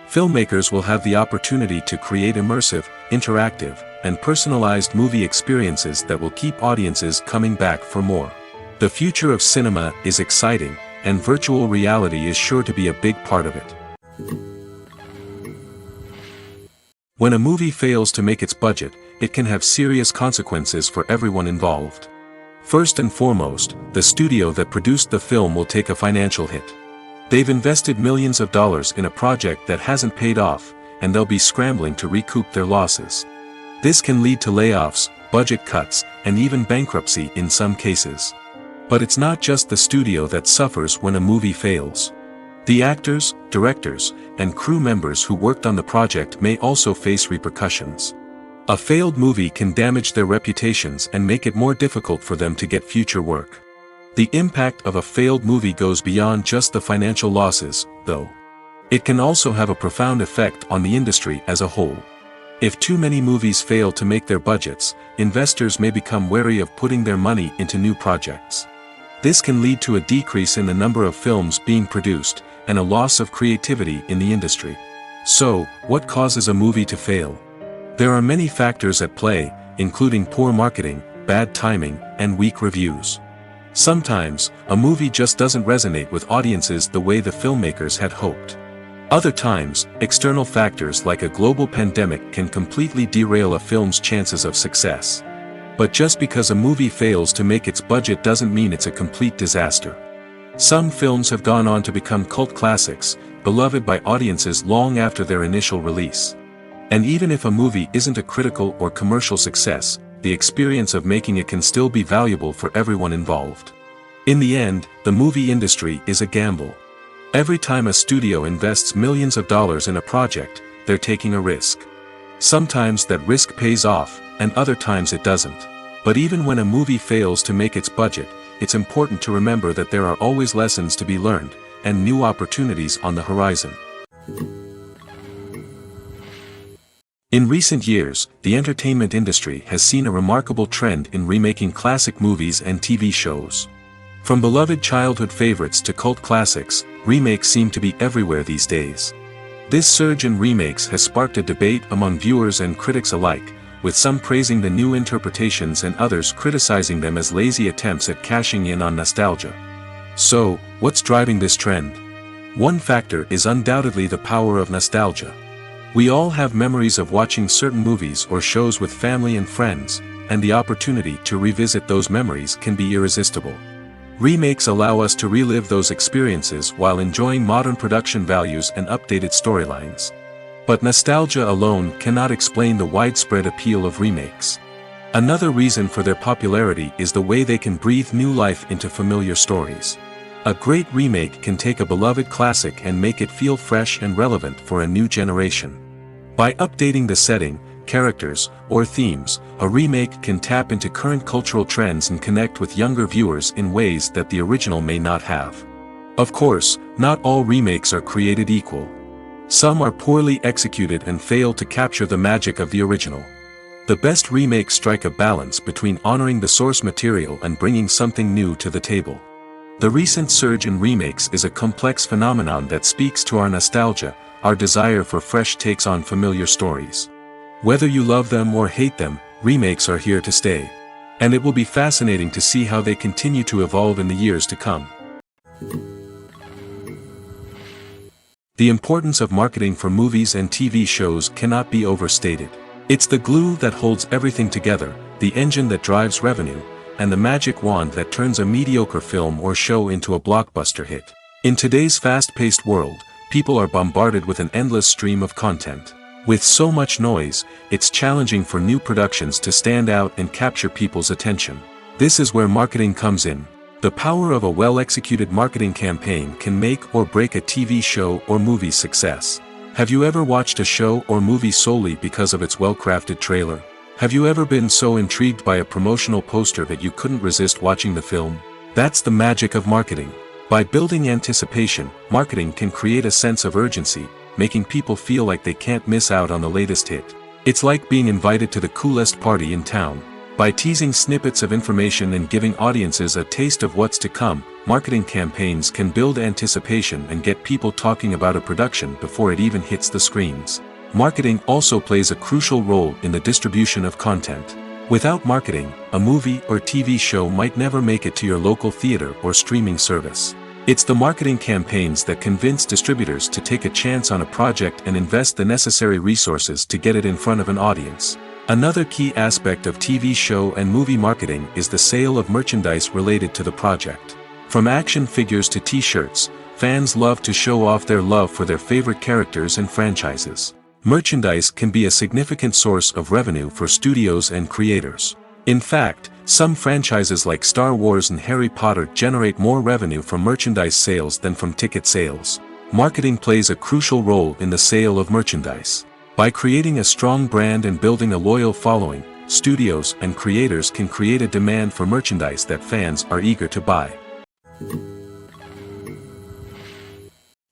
Filmmakers will have the opportunity to create immersive, interactive, and personalized movie experiences that will keep audiences coming back for more. The future of cinema is exciting, and virtual reality is sure to be a big part of it. When a movie fails to make its budget, it can have serious consequences for everyone involved. First and foremost, the studio that produced the film will take a financial hit. They've invested millions of dollars in a project that hasn't paid off, and they'll be scrambling to recoup their losses. This can lead to layoffs, budget cuts, and even bankruptcy in some cases. But it's not just the studio that suffers when a movie fails. The actors, directors, and crew members who worked on the project may also face repercussions. A failed movie can damage their reputations and make it more difficult for them to get future work. The impact of a failed movie goes beyond just the financial losses, though. It can also have a profound effect on the industry as a whole. If too many movies fail to make their budgets, investors may become wary of putting their money into new projects. This can lead to a decrease in the number of films being produced, and a loss of creativity in the industry. So, what causes a movie to fail? There are many factors at play, including poor marketing, bad timing, and weak reviews. Sometimes, a movie just doesn't resonate with audiences the way the filmmakers had hoped. Other times, external factors like a global pandemic can completely derail a film's chances of success. But just because a movie fails to make its budget doesn't mean it's a complete disaster. Some films have gone on to become cult classics, beloved by audiences long after their initial release. And even if a movie isn't a critical or commercial success, the experience of making it can still be valuable for everyone involved. In the end, the movie industry is a gamble. Every time a studio invests millions of dollars in a project, they're taking a risk. Sometimes that risk pays off, and other times it doesn't. But even when a movie fails to make its budget, it's important to remember that there are always lessons to be learned, and new opportunities on the horizon. In recent years, the entertainment industry has seen a remarkable trend in remaking classic movies and TV shows. From beloved childhood favorites to cult classics, remakes seem to be everywhere these days. This surge in remakes has sparked a debate among viewers and critics alike, with some praising the new interpretations and others criticizing them as lazy attempts at cashing in on nostalgia. So, what's driving this trend? One factor is undoubtedly the power of nostalgia. We all have memories of watching certain movies or shows with family and friends, and the opportunity to revisit those memories can be irresistible. Remakes allow us to relive those experiences while enjoying modern production values and updated storylines. But nostalgia alone cannot explain the widespread appeal of remakes. Another reason for their popularity is the way they can breathe new life into familiar stories. A great remake can take a beloved classic and make it feel fresh and relevant for a new generation. By updating the setting, characters, or themes, a remake can tap into current cultural trends and connect with younger viewers in ways that the original may not have. Of course, not all remakes are created equal. Some are poorly executed and fail to capture the magic of the original. The best remakes strike a balance between honoring the source material and bringing something new to the table. The recent surge in remakes is a complex phenomenon that speaks to our nostalgia, our desire for fresh takes on familiar stories. Whether you love them or hate them, remakes are here to stay. And it will be fascinating to see how they continue to evolve in the years to come. The importance of marketing for movies and TV shows cannot be overstated. It's the glue that holds everything together, the engine that drives revenue, and the magic wand that turns a mediocre film or show into a blockbuster hit. In today's fast-paced world, people are bombarded with an endless stream of content. With so much noise, it's challenging for new productions to stand out and capture people's attention. This is where marketing comes in. The power of a well-executed marketing campaign can make or break a TV show or movie's success. Have you ever watched a show or movie solely because of its well-crafted trailer? Have you ever been so intrigued by a promotional poster that you couldn't resist watching the film? That's the magic of marketing. By building anticipation, marketing can create a sense of urgency, making people feel like they can't miss out on the latest hit. It's like being invited to the coolest party in town. By teasing snippets of information and giving audiences a taste of what's to come, marketing campaigns can build anticipation and get people talking about a production before it even hits the screens. Marketing also plays a crucial role in the distribution of content. Without marketing, a movie or TV show might never make it to your local theater or streaming service. It's the marketing campaigns that convince distributors to take a chance on a project and invest the necessary resources to get it in front of an audience. Another key aspect of TV show and movie marketing is the sale of merchandise related to the project. From action figures to t-shirts, fans love to show off their love for their favorite characters and franchises. Merchandise can be a significant source of revenue for studios and creators. In fact, some franchises like Star Wars and Harry Potter generate more revenue from merchandise sales than from ticket sales. Marketing plays a crucial role in the sale of merchandise. By creating a strong brand and building a loyal following, studios and creators can create a demand for merchandise that fans are eager to buy.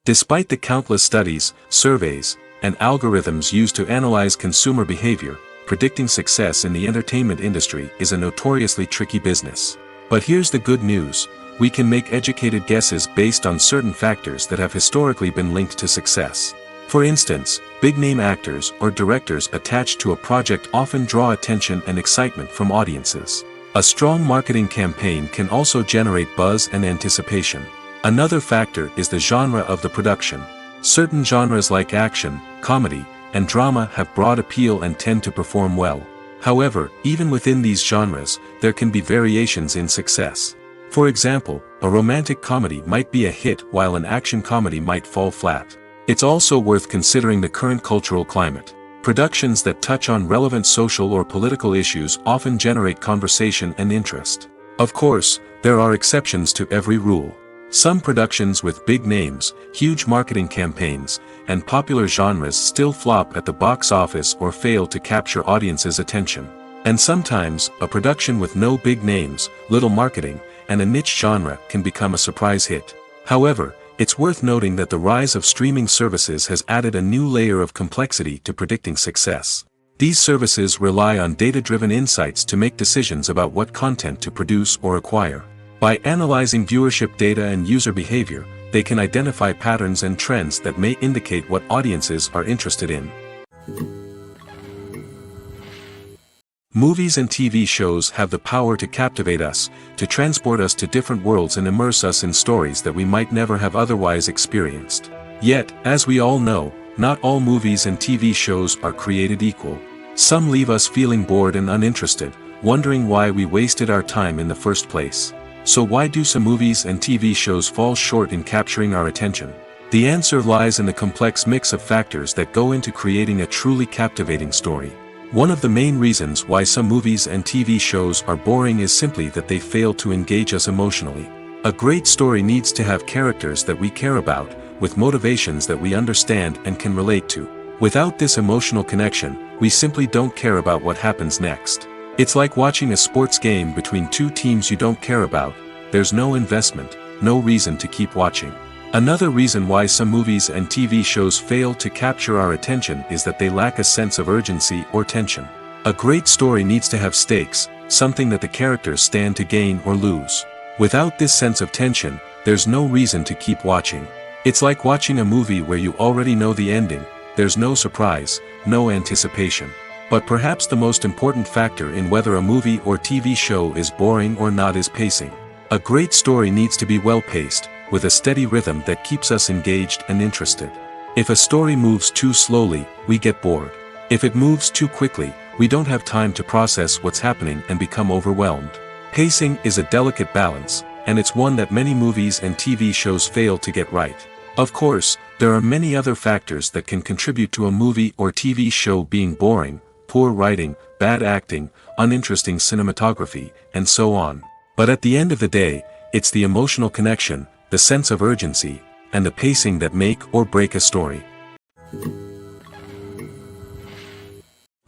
Despite the countless studies, surveys, and algorithms used to analyze consumer behavior, predicting success in the entertainment industry is a notoriously tricky business. But here's the good news: we can make educated guesses based on certain factors that have historically been linked to success. For instance, big-name actors or directors attached to a project often draw attention and excitement from audiences. A strong marketing campaign can also generate buzz and anticipation. Another factor is the genre of the production. Certain genres like action, comedy, and drama have broad appeal and tend to perform well. However, even within these genres, there can be variations in success. For example, a romantic comedy might be a hit while an action comedy might fall flat. It's also worth considering the current cultural climate. Productions that touch on relevant social or political issues often generate conversation and interest. Of course, there are exceptions to every rule. Some productions with big names, huge marketing campaigns, and popular genres still flop at the box office or fail to capture audiences' attention. And sometimes, a production with no big names, little marketing, and a niche genre can become a surprise hit. However, it's worth noting that the rise of streaming services has added a new layer of complexity to predicting success. These services rely on data-driven insights to make decisions about what content to produce or acquire. By analyzing viewership data and user behavior, they can identify patterns and trends that may indicate what audiences are interested in. Movies and TV shows have the power to captivate us, to transport us to different worlds and immerse us in stories that we might never have otherwise experienced. Yet, as we all know, not all movies and TV shows are created equal. Some leave us feeling bored and uninterested, wondering why we wasted our time in the first place. So why do some movies and TV shows fall short in capturing our attention? The answer lies in the complex mix of factors that go into creating a truly captivating story. One of the main reasons why some movies and TV shows are boring is simply that they fail to engage us emotionally. A great story needs to have characters that we care about, with motivations that we understand and can relate to. Without this emotional connection, we simply don't care about what happens next. It's like watching a sports game between two teams you don't care about. There's no investment, no reason to keep watching. Another reason why some movies and TV shows fail to capture our attention is that they lack a sense of urgency or tension. A great story needs to have stakes, something that the characters stand to gain or lose. Without this sense of tension, there's no reason to keep watching. It's like watching a movie where you already know the ending. There's no surprise, no anticipation. But perhaps the most important factor in whether a movie or TV show is boring or not is pacing. A great story needs to be well-paced, with a steady rhythm that keeps us engaged and interested. If a story moves too slowly, we get bored. If it moves too quickly, we don't have time to process what's happening and become overwhelmed. Pacing is a delicate balance, and it's one that many movies and TV shows fail to get right. Of course, there are many other factors that can contribute to a movie or TV show being boring: poor writing, bad acting, uninteresting cinematography, and so on. But at the end of the day, it's the emotional connection, the sense of urgency, and the pacing that make or break a story.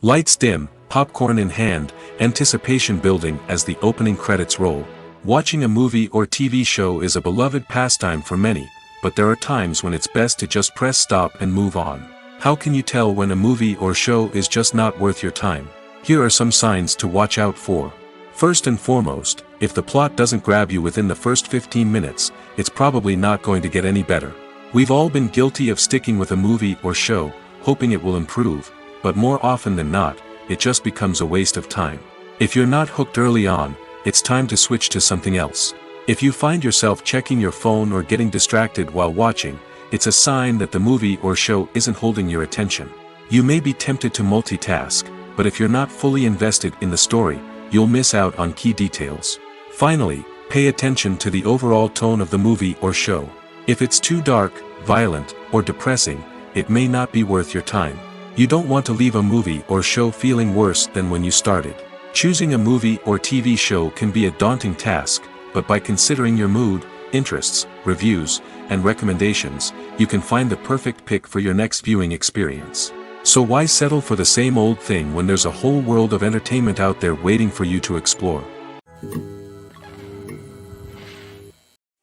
Lights dim, popcorn in hand, anticipation building as the opening credits roll. Watching a movie or TV show is a beloved pastime for many, but there are times when it's best to just press stop and move on. How can you tell when a movie or show is just not worth your time? Here are some signs to watch out for. First and foremost, if the plot doesn't grab you within the first 15 minutes, it's probably not going to get any better. We've all been guilty of sticking with a movie or show, hoping it will improve, but more often than not, it just becomes a waste of time. If you're not hooked early on, it's time to switch to something else. If you find yourself checking your phone or getting distracted while watching, it's a sign that the movie or show isn't holding your attention. You may be tempted to multitask, but if you're not fully invested in the story, you'll miss out on key details. Finally, pay attention to the overall tone of the movie or show. If it's too dark, violent, or depressing, it may not be worth your time. You don't want to leave a movie or show feeling worse than when you started. Choosing a movie or TV show can be a daunting task, but by considering your mood, interests, reviews, and recommendations, you can find the perfect pick for your next viewing experience. So why settle for the same old thing when there's a whole world of entertainment out there waiting for you to explore?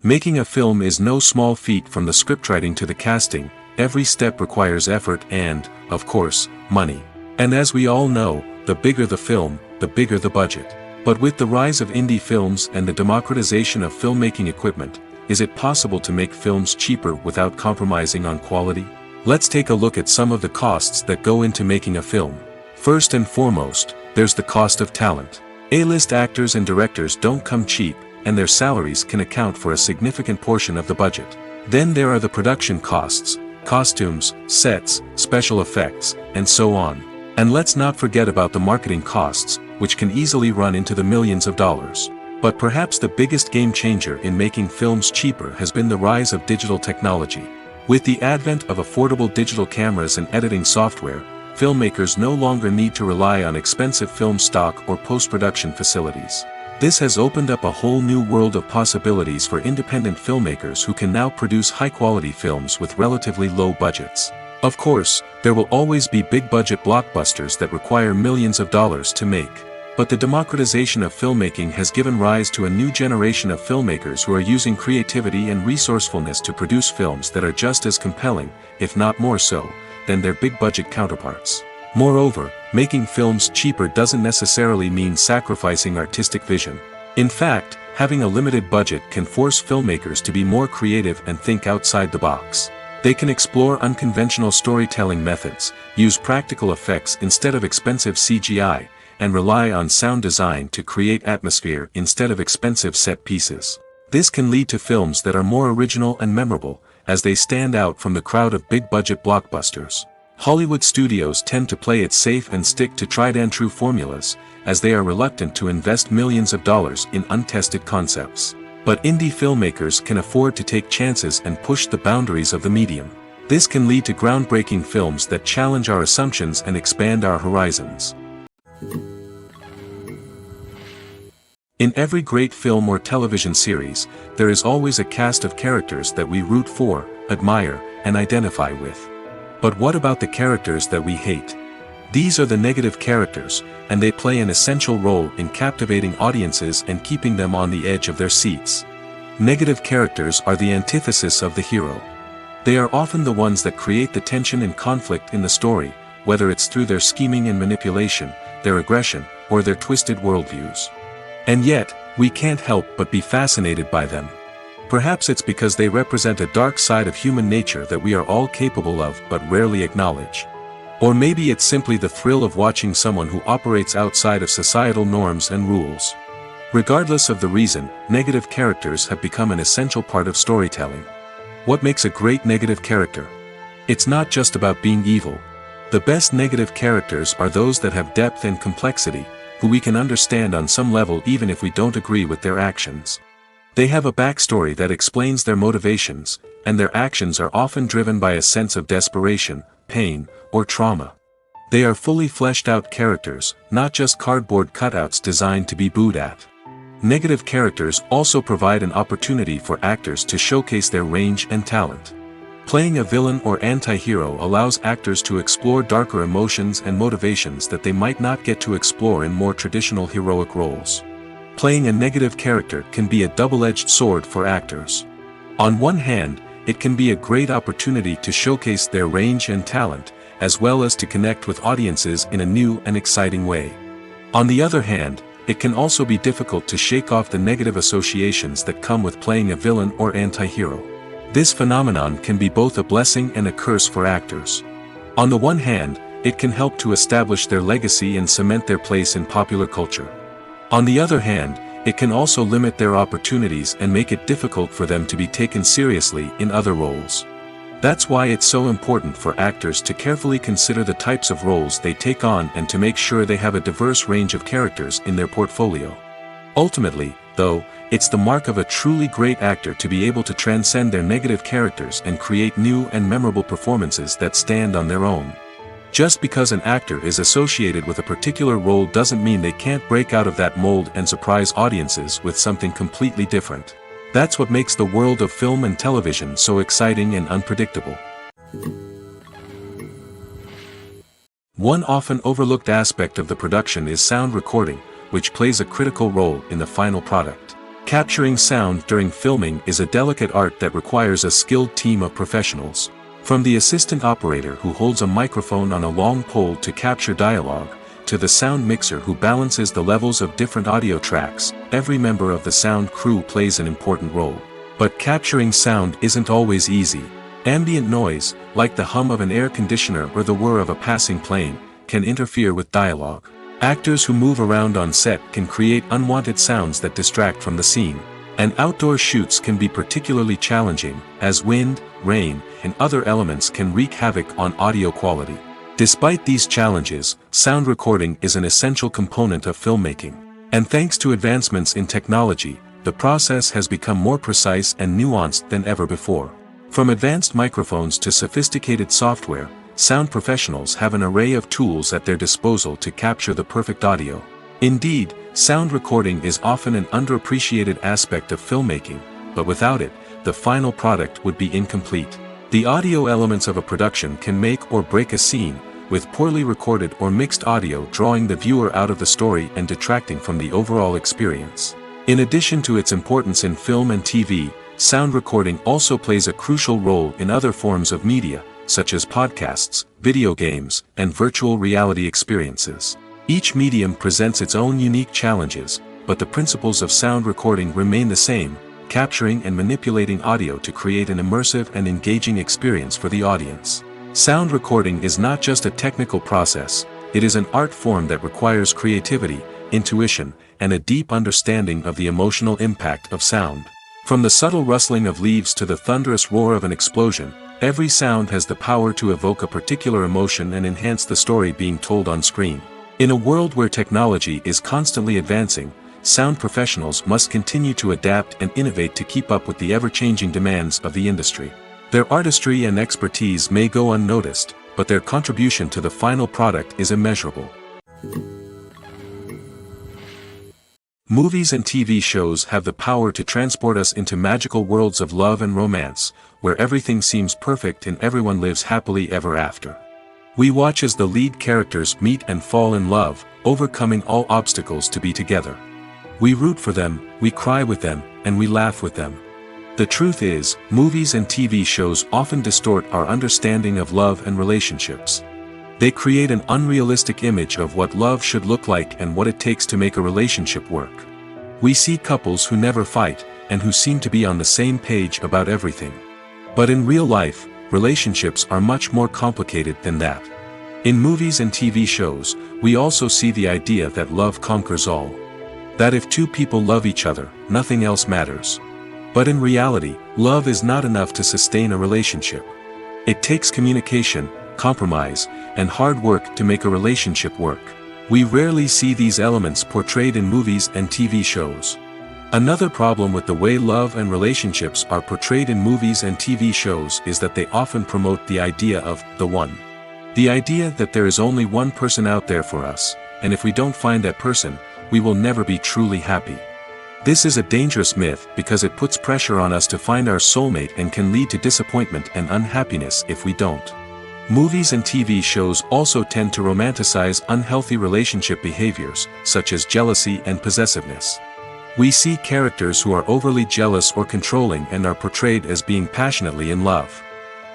Making a film is no small feat. From the scriptwriting to the casting, every step requires effort and, of course, money. And as we all know, the bigger the film, the bigger the budget. But with the rise of indie films and the democratization of filmmaking equipment, is it possible to make films cheaper without compromising on quality? Let's take a look at some of the costs that go into making a film. First and foremost, there's the cost of talent. A-list actors and directors don't come cheap, and their salaries can account for a significant portion of the budget. Then there are the production costs, costumes, sets, special effects, and so on. And let's not forget about the marketing costs, which can easily run into the millions of dollars. But perhaps the biggest game changer in making films cheaper has been the rise of digital technology. With the advent of affordable digital cameras and editing software, filmmakers no longer need to rely on expensive film stock or post-production facilities. This has opened up a whole new world of possibilities for independent filmmakers who can now produce high-quality films with relatively low budgets. Of course, there will always be big-budget blockbusters that require millions of dollars to make. But the democratization of filmmaking has given rise to a new generation of filmmakers who are using creativity and resourcefulness to produce films that are just as compelling, if not more so, than their big-budget counterparts. Moreover, making films cheaper doesn't necessarily mean sacrificing artistic vision. In fact, having a limited budget can force filmmakers to be more creative and think outside the box. They can explore unconventional storytelling methods, use practical effects instead of expensive CGI, and rely on sound design to create atmosphere instead of expensive set pieces. This can lead to films that are more original and memorable, as they stand out from the crowd of big-budget blockbusters. Hollywood studios tend to play it safe and stick to tried-and-true formulas, as they are reluctant to invest millions of dollars in untested concepts. But indie filmmakers can afford to take chances and push the boundaries of the medium. This can lead to groundbreaking films that challenge our assumptions and expand our horizons. In every great film or television series, there is always a cast of characters that we root for, admire, and identify with. But what about the characters that we hate? These are the negative characters, and they play an essential role in captivating audiences and keeping them on the edge of their seats. Negative characters are the antithesis of the hero. They are often the ones that create the tension and conflict in the story, whether it's through their scheming and manipulation, their aggression, or their twisted worldviews. And yet, we can't help but be fascinated by them. Perhaps it's because they represent a dark side of human nature that we are all capable of but rarely acknowledge. Or maybe it's simply the thrill of watching someone who operates outside of societal norms and rules. Regardless of the reason, negative characters have become an essential part of storytelling. What makes a great negative character? It's not just about being evil. The best negative characters are those that have depth and complexity, who we can understand on some level even if we don't agree with their actions. They have a backstory that explains their motivations, and their actions are often driven by a sense of desperation, pain, or trauma. They are fully fleshed out characters, not just cardboard cutouts designed to be booed at. Negative characters also provide an opportunity for actors to showcase their range and talent. Playing a villain or anti-hero allows actors to explore darker emotions and motivations that they might not get to explore in more traditional heroic roles. Playing a negative character can be a double-edged sword for actors. On one hand, it can be a great opportunity to showcase their range and talent, as well as to connect with audiences in a new and exciting way. On the other hand, it can also be difficult to shake off the negative associations that come with playing a villain or anti-hero. This phenomenon can be both a blessing and a curse for actors. On the one hand, it can help to establish their legacy and cement their place in popular culture. On the other hand, it can also limit their opportunities and make it difficult for them to be taken seriously in other roles. That's why it's so important for actors to carefully consider the types of roles they take on and to make sure they have a diverse range of characters in their portfolio. Ultimately, though, it's the mark of a truly great actor to be able to transcend their negative characters and create new and memorable performances that stand on their own. Just because an actor is associated with a particular role doesn't mean they can't break out of that mold and surprise audiences with something completely different. That's what makes the world of film and television so exciting and unpredictable. One often overlooked aspect of the production is sound recording, which plays a critical role in the final product. Capturing sound during filming is a delicate art that requires a skilled team of professionals. From the assistant operator who holds a microphone on a long pole to capture dialogue, to the sound mixer who balances the levels of different audio tracks, every member of the sound crew plays an important role. But capturing sound isn't always easy. Ambient noise, like the hum of an air conditioner or the whir of a passing plane, can interfere with dialogue. Actors who move around on set can create unwanted sounds that distract from the scene. And outdoor shoots can be particularly challenging, as wind, rain, and other elements can wreak havoc on audio quality. Despite these challenges, sound recording is an essential component of filmmaking. And thanks to advancements in technology, the process has become more precise and nuanced than ever before. From advanced microphones to sophisticated software, sound professionals have an array of tools at their disposal to capture the perfect audio. Indeed, sound recording is often an underappreciated aspect of filmmaking, but without it, the final product would be incomplete. The audio elements of a production can make or break a scene, with poorly recorded or mixed audio drawing the viewer out of the story and detracting from the overall experience. In addition to its importance in film and TV, sound recording also plays a crucial role in other forms of media, such as podcasts, video games, and virtual reality experiences. Each medium presents its own unique challenges, but the principles of sound recording remain the same, capturing and manipulating audio to create an immersive and engaging experience for the audience. Sound recording is not just a technical process, it is an art form that requires creativity, intuition, and a deep understanding of the emotional impact of sound. From the subtle rustling of leaves to the thunderous roar of an explosion, every sound has the power to evoke a particular emotion and enhance the story being told on screen. In a world where technology is constantly advancing, sound professionals must continue to adapt and innovate to keep up with the ever-changing demands of the industry. Their artistry and expertise may go unnoticed, but their contribution to the final product is immeasurable. Movies and TV shows have the power to transport us into magical worlds of love and romance, where everything seems perfect and everyone lives happily ever after. We watch as the lead characters meet and fall in love, overcoming all obstacles to be together. We root for them, we cry with them, and we laugh with them. The truth is, movies and TV shows often distort our understanding of love and relationships. They create an unrealistic image of what love should look like and what it takes to make a relationship work. We see couples who never fight, and who seem to be on the same page about everything. But in real life, relationships are much more complicated than that. In movies and TV shows, we also see the idea that love conquers all. That if two people love each other, nothing else matters. But in reality, love is not enough to sustain a relationship. It takes communication, compromise, and hard work to make a relationship work. We rarely see these elements portrayed in movies and TV shows. Another problem with the way love and relationships are portrayed in movies and TV shows is that they often promote the idea of the one. The idea that there is only one person out there for us, and if we don't find that person, we will never be truly happy. This is a dangerous myth because it puts pressure on us to find our soulmate and can lead to disappointment and unhappiness if we don't. Movies and TV shows also tend to romanticize unhealthy relationship behaviors, such as jealousy and possessiveness. We see characters who are overly jealous or controlling and are portrayed as being passionately in love.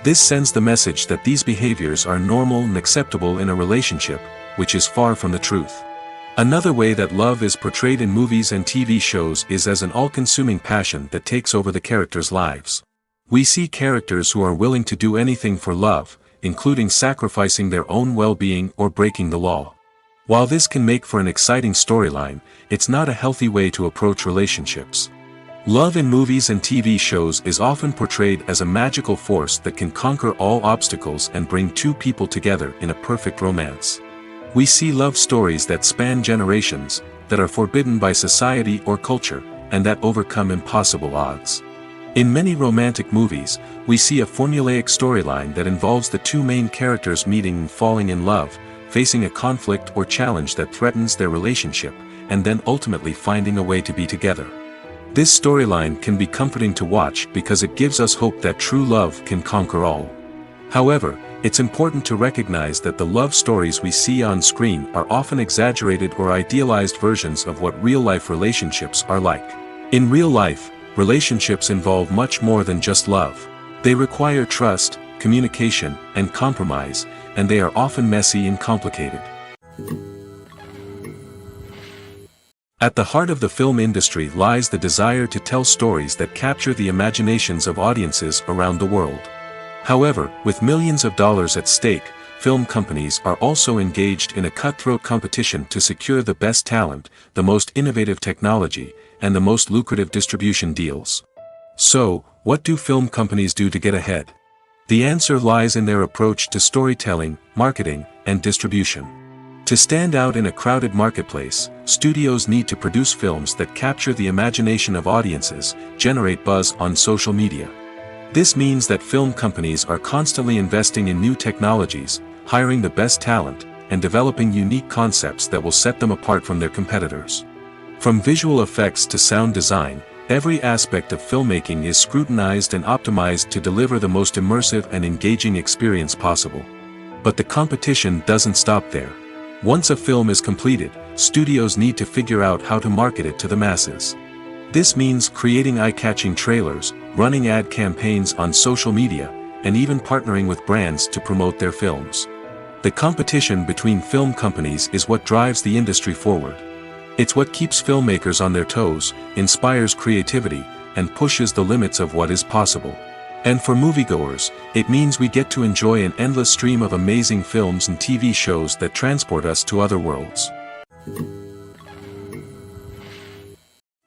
This sends the message that these behaviors are normal and acceptable in a relationship, which is far from the truth. Another way that love is portrayed in movies and TV shows is as an all-consuming passion that takes over the characters' lives. We see characters who are willing to do anything for love, including sacrificing their own well-being or breaking the law. While this can make for an exciting storyline, it's not a healthy way to approach relationships. Love in movies and TV shows is often portrayed as a magical force that can conquer all obstacles and bring two people together in a perfect romance. We see love stories that span generations, that are forbidden by society or culture, and that overcome impossible odds. In many romantic movies, we see a formulaic storyline that involves the two main characters meeting and falling in love, facing a conflict or challenge that threatens their relationship, and then ultimately finding a way to be together. This storyline can be comforting to watch because it gives us hope that true love can conquer all. However, it's important to recognize that the love stories we see on screen are often exaggerated or idealized versions of what real-life relationships are like. In real life, relationships involve much more than just love. They require trust, communication, and compromise, and they are often messy and complicated. At the heart of the film industry lies the desire to tell stories that capture the imaginations of audiences around the world. However, with millions of dollars at stake, film companies are also engaged in a cutthroat competition to secure the best talent, the most innovative technology, and the most lucrative distribution deals. So, what do film companies do to get ahead? The answer lies in their approach to storytelling, marketing, and distribution. To stand out in a crowded marketplace, studios need to produce films that capture the imagination of audiences, generate buzz on social media. This means that film companies are constantly investing in new technologies, hiring the best talent, and developing unique concepts that will set them apart from their competitors. From visual effects to sound design, every aspect of filmmaking is scrutinized and optimized to deliver the most immersive and engaging experience possible. But the competition doesn't stop there. Once a film is completed, studios need to figure out how to market it to the masses. This means creating eye-catching trailers, running ad campaigns on social media, and even partnering with brands to promote their films. The competition between film companies is what drives the industry forward. It's what keeps filmmakers on their toes, inspires creativity, and pushes the limits of what is possible. And for moviegoers, it means we get to enjoy an endless stream of amazing films and TV shows that transport us to other worlds.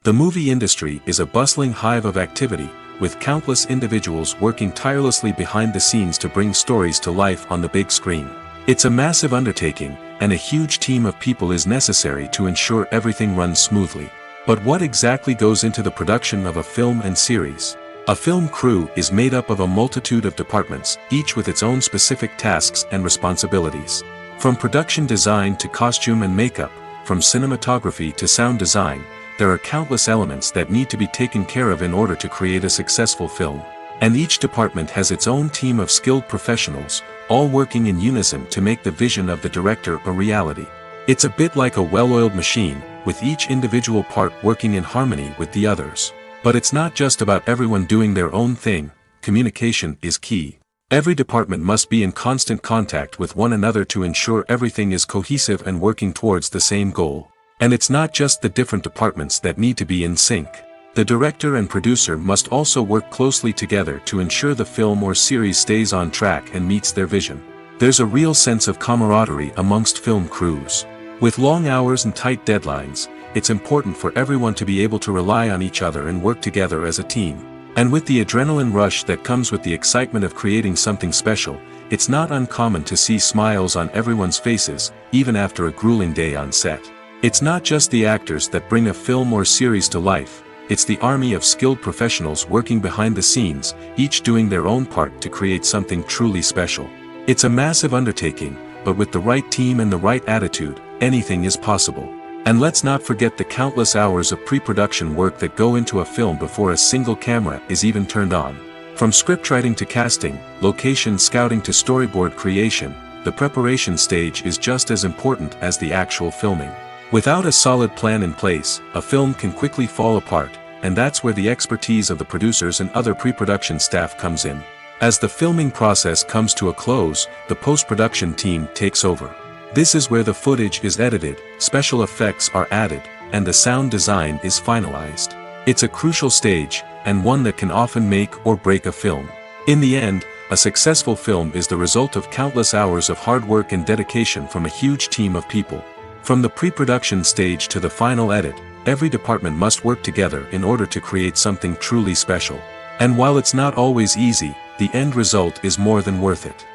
The movie industry is a bustling hive of activity, with countless individuals working tirelessly behind the scenes to bring stories to life on the big screen. It's a massive undertaking, and a huge team of people is necessary to ensure everything runs smoothly. But what exactly goes into the production of a film and series? A film crew is made up of a multitude of departments, each with its own specific tasks and responsibilities. From production design to costume and makeup, from cinematography to sound design, there are countless elements that need to be taken care of in order to create a successful film. And each department has its own team of skilled professionals, all working in unison to make the vision of the director a reality. It's a bit like a well-oiled machine, with each individual part working in harmony with the others. But it's not just about everyone doing their own thing. Communication is key. Every department must be in constant contact with one another to ensure everything is cohesive and working towards the same goal. And it's not just the different departments that need to be in sync. The director and producer must also work closely together to ensure the film or series stays on track and meets their vision. There's a real sense of camaraderie amongst film crews. With long hours and tight deadlines, it's important for everyone to be able to rely on each other and work together as a team. And with the adrenaline rush that comes with the excitement of creating something special, it's not uncommon to see smiles on everyone's faces, even after a grueling day on set. It's not just the actors that bring a film or series to life, it's the army of skilled professionals working behind the scenes, each doing their own part to create something truly special. It's a massive undertaking, but with the right team and the right attitude, anything is possible. And let's not forget the countless hours of pre-production work that go into a film before a single camera is even turned on. From scriptwriting to casting, location scouting to storyboard creation, the preparation stage is just as important as the actual filming. Without a solid plan in place, a film can quickly fall apart, and that's where the expertise of the producers and other pre-production staff comes in. As the filming process comes to a close, the post-production team takes over. This is where the footage is edited, special effects are added, and the sound design is finalized. It's a crucial stage, and one that can often make or break a film. In the end, a successful film is the result of countless hours of hard work and dedication from a huge team of people. From the pre-production stage to the final edit, every department must work together in order to create something truly special. And while it's not always easy, the end result is more than worth it.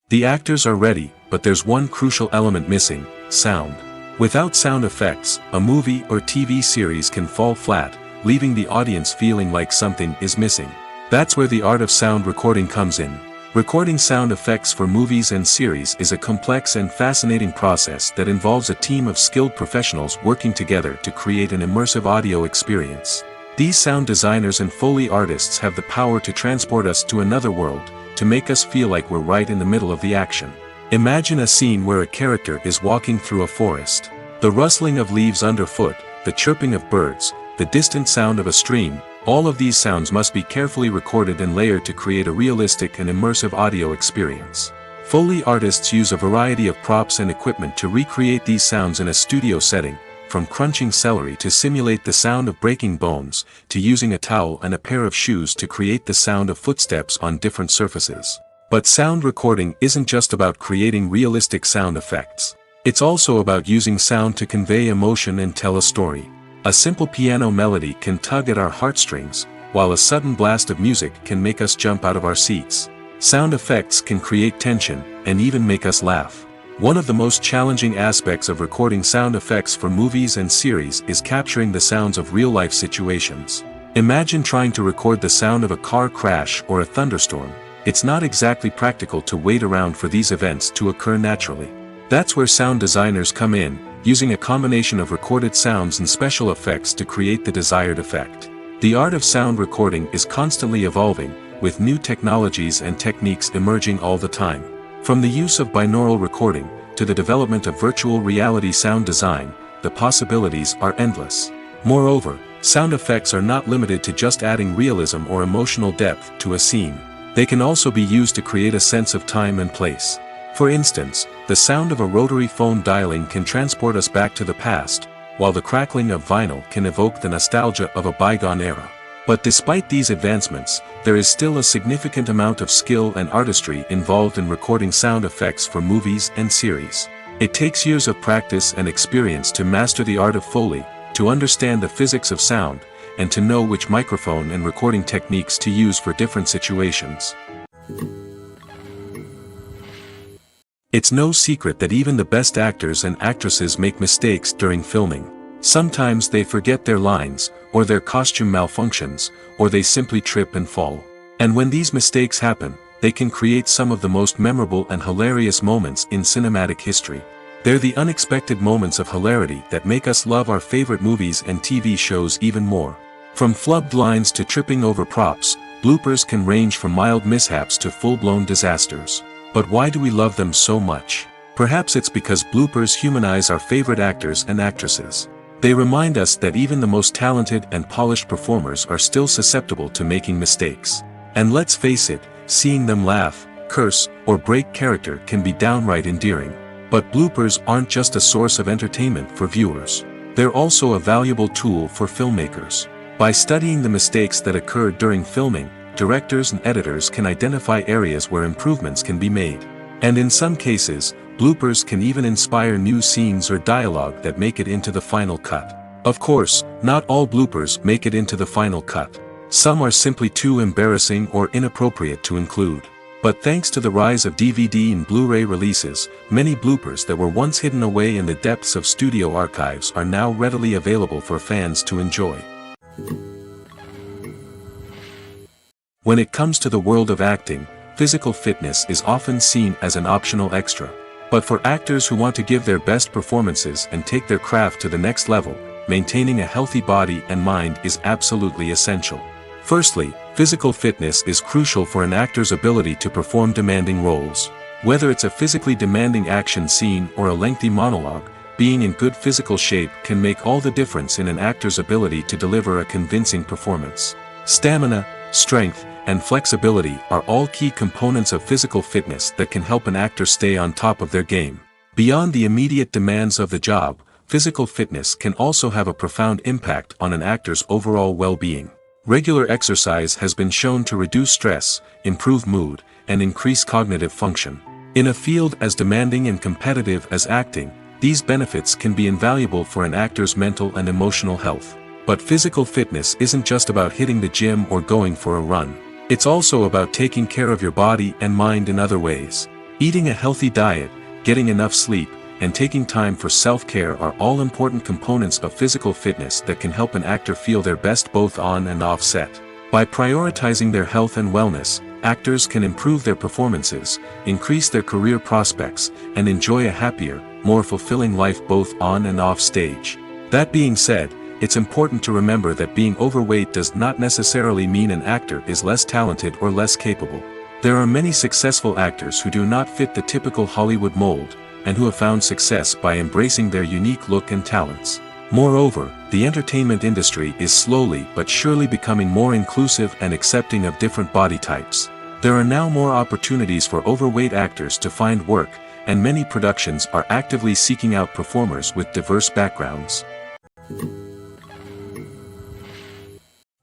The actors are ready, but there's one crucial element missing: sound. Without sound effects, a movie or TV series can fall flat, leaving the audience feeling like something is missing. That's where the art of sound recording comes in. Recording sound effects for movies and series is a complex and fascinating process that involves a team of skilled professionals working together to create an immersive audio experience. These sound designers and Foley artists have the power to transport us to another world, to make us feel like we're right in the middle of the action. Imagine a scene where a character is walking through a forest. The rustling of leaves underfoot, the chirping of birds, the distant sound of a stream, all of these sounds must be carefully recorded and layered to create a realistic and immersive audio experience. Foley artists use a variety of props and equipment to recreate these sounds in a studio setting, from crunching celery to simulate the sound of breaking bones, to using a towel and a pair of shoes to create the sound of footsteps on different surfaces. But sound recording isn't just about creating realistic sound effects. It's also about using sound to convey emotion and tell a story. A simple piano melody can tug at our heartstrings, while a sudden blast of music can make us jump out of our seats. Sound effects can create tension, and even make us laugh. One of the most challenging aspects of recording sound effects for movies and series is capturing the sounds of real-life situations. Imagine trying to record the sound of a car crash or a thunderstorm. It's not exactly practical to wait around for these events to occur naturally. That's where sound designers come in, using a combination of recorded sounds and special effects to create the desired effect. The art of sound recording is constantly evolving, with new technologies and techniques emerging all the time. From the use of binaural recording, to the development of virtual reality sound design, the possibilities are endless. Moreover, sound effects are not limited to just adding realism or emotional depth to a scene. They can also be used to create a sense of time and place. For instance, the sound of a rotary phone dialing can transport us back to the past, while the crackling of vinyl can evoke the nostalgia of a bygone era. But despite these advancements, there is still a significant amount of skill and artistry involved in recording sound effects for movies and series. It takes years of practice and experience to master the art of Foley, to understand the physics of sound, and to know which microphone and recording techniques to use for different situations. It's no secret that even the best actors and actresses make mistakes during filming. Sometimes they forget their lines, or their costume malfunctions, or they simply trip and fall. And when these mistakes happen, they can create some of the most memorable and hilarious moments in cinematic history. They're the unexpected moments of hilarity that make us love our favorite movies and TV shows even more. From flubbed lines to tripping over props, bloopers can range from mild mishaps to full-blown disasters. But why do we love them so much? Perhaps it's because bloopers humanize our favorite actors and actresses. They remind us that even the most talented and polished performers are still susceptible to making mistakes. And let's face it, seeing them laugh, curse, or break character can be downright endearing. But bloopers aren't just a source of entertainment for viewers. They're also a valuable tool for filmmakers. By studying the mistakes that occurred during filming, directors and editors can identify areas where improvements can be made. And in some cases, bloopers can even inspire new scenes or dialogue that make it into the final cut. Of course, not all bloopers make it into the final cut. Some are simply too embarrassing or inappropriate to include. But thanks to the rise of DVD and Blu-ray releases, many bloopers that were once hidden away in the depths of studio archives are now readily available for fans to enjoy. When it comes to the world of acting, physical fitness is often seen as an optional extra. But for actors who want to give their best performances and take their craft to the next level, maintaining a healthy body and mind is absolutely essential. Firstly, physical fitness is crucial for an actor's ability to perform demanding roles. Whether it's a physically demanding action scene or a lengthy monologue, being in good physical shape can make all the difference in an actor's ability to deliver a convincing performance. Stamina, strength, and flexibility are all key components of physical fitness that can help an actor stay on top of their game. Beyond the immediate demands of the job, physical fitness can also have a profound impact on an actor's overall well-being. Regular exercise has been shown to reduce stress, improve mood, and increase cognitive function. In a field as demanding and competitive as acting, these benefits can be invaluable for an actor's mental and emotional health. But physical fitness isn't just about hitting the gym or going for a run. It's also about taking care of your body and mind in other ways. Eating a healthy diet, getting enough sleep, and taking time for self-care are all important components of physical fitness that can help an actor feel their best both on and off set. By prioritizing their health and wellness, actors can improve their performances, increase their career prospects, and enjoy a happier, more fulfilling life both on and off stage. That being said, it's important to remember that being overweight does not necessarily mean an actor is less talented or less capable. There are many successful actors who do not fit the typical Hollywood mold, and who have found success by embracing their unique look and talents. Moreover, the entertainment industry is slowly but surely becoming more inclusive and accepting of different body types. There are now more opportunities for overweight actors to find work, and many productions are actively seeking out performers with diverse backgrounds.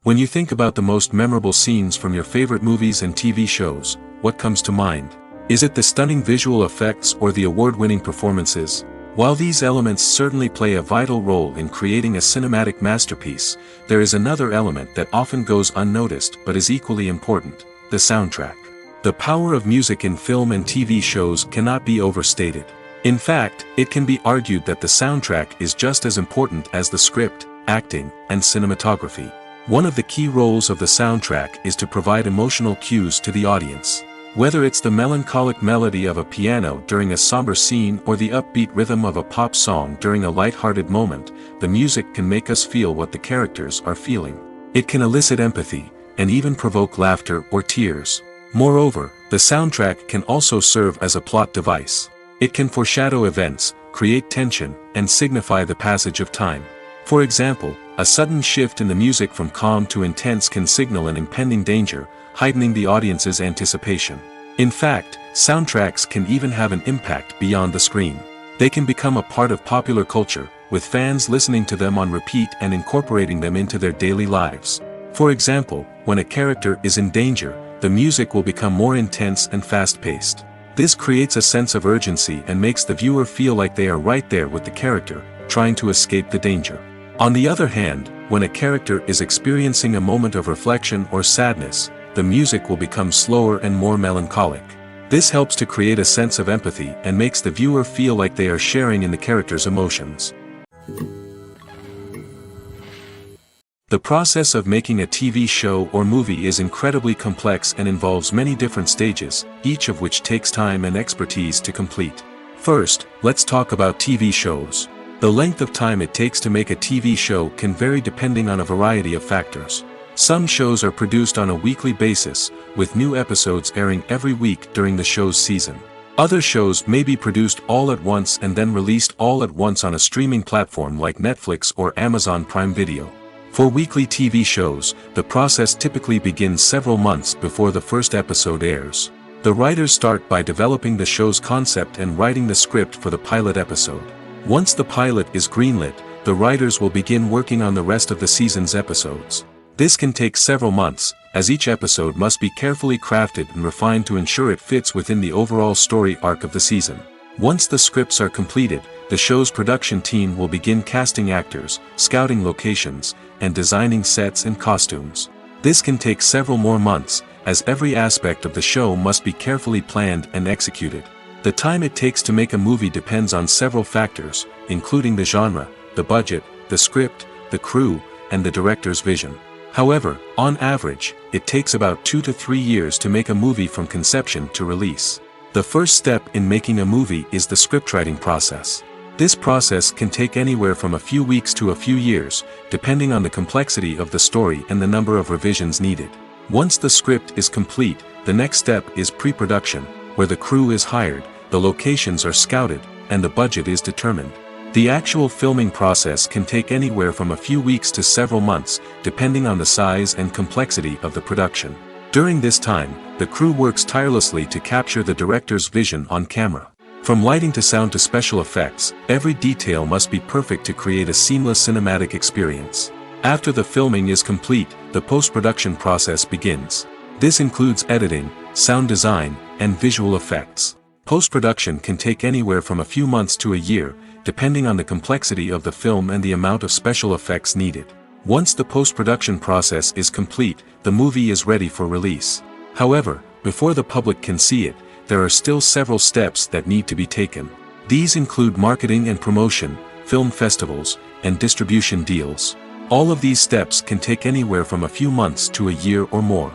When you think about the most memorable scenes from your favorite movies and TV shows, what comes to mind? Is it the stunning visual effects or the award-winning performances? While these elements certainly play a vital role in creating a cinematic masterpiece, there is another element that often goes unnoticed but is equally important: the soundtrack. The power of music in film and TV shows cannot be overstated. In fact, it can be argued that the soundtrack is just as important as the script, acting, and cinematography. One of the key roles of the soundtrack is to provide emotional cues to the audience. Whether it's the melancholic melody of a piano during a somber scene or the upbeat rhythm of a pop song during a light-hearted moment, the music can make us feel what the characters are feeling. It can elicit empathy, and even provoke laughter or tears. Moreover, the soundtrack can also serve as a plot device. It can foreshadow events, create tension, and signify the passage of time. For example, a sudden shift in the music from calm to intense can signal an impending danger, heightening the audience's anticipation. In fact, soundtracks can even have an impact beyond the screen. They can become a part of popular culture, with fans listening to them on repeat and incorporating them into their daily lives. For example, when a character is in danger, the music will become more intense and fast-paced. This creates a sense of urgency and makes the viewer feel like they are right there with the character, trying to escape the danger. On the other hand, when a character is experiencing a moment of reflection or sadness, the music will become slower and more melancholic. This helps to create a sense of empathy and makes the viewer feel like they are sharing in the character's emotions. The process of making a TV show or movie is incredibly complex and involves many different stages, each of which takes time and expertise to complete. First, let's talk about TV shows. The length of time it takes to make a TV show can vary depending on a variety of factors. Some shows are produced on a weekly basis, with new episodes airing every week during the show's season. Other shows may be produced all at once and then released all at once on a streaming platform like Netflix or Amazon Prime Video. For weekly TV shows, the process typically begins several months before the first episode airs. The writers start by developing the show's concept and writing the script for the pilot episode. Once the pilot is greenlit, the writers will begin working on the rest of the season's episodes. This can take several months, as each episode must be carefully crafted and refined to ensure it fits within the overall story arc of the season. Once the scripts are completed, the show's production team will begin casting actors, scouting locations, and designing sets and costumes. This can take several more months, as every aspect of the show must be carefully planned and executed. The time it takes to make a movie depends on several factors, including the genre, the budget, the script, the crew, and the director's vision. However, on average, it takes about 2 to 3 years to make a movie from conception to release. The first step in making a movie is the scriptwriting process. This process can take anywhere from a few weeks to a few years, depending on the complexity of the story and the number of revisions needed. Once the script is complete, the next step is pre-production, where the crew is hired, the locations are scouted, and the budget is determined. The actual filming process can take anywhere from a few weeks to several months, depending on the size and complexity of the production. During this time, the crew works tirelessly to capture the director's vision on camera. From lighting to sound to special effects, every detail must be perfect to create a seamless cinematic experience. After the filming is complete, the post-production process begins. This includes editing, sound design, and visual effects. Post-production can take anywhere from a few months to a year, depending on the complexity of the film and the amount of special effects needed. Once the post-production process is complete, the movie is ready for release. However, before the public can see it, there are still several steps that need to be taken. These include marketing and promotion, film festivals, and distribution deals. All of these steps can take anywhere from a few months to a year or more.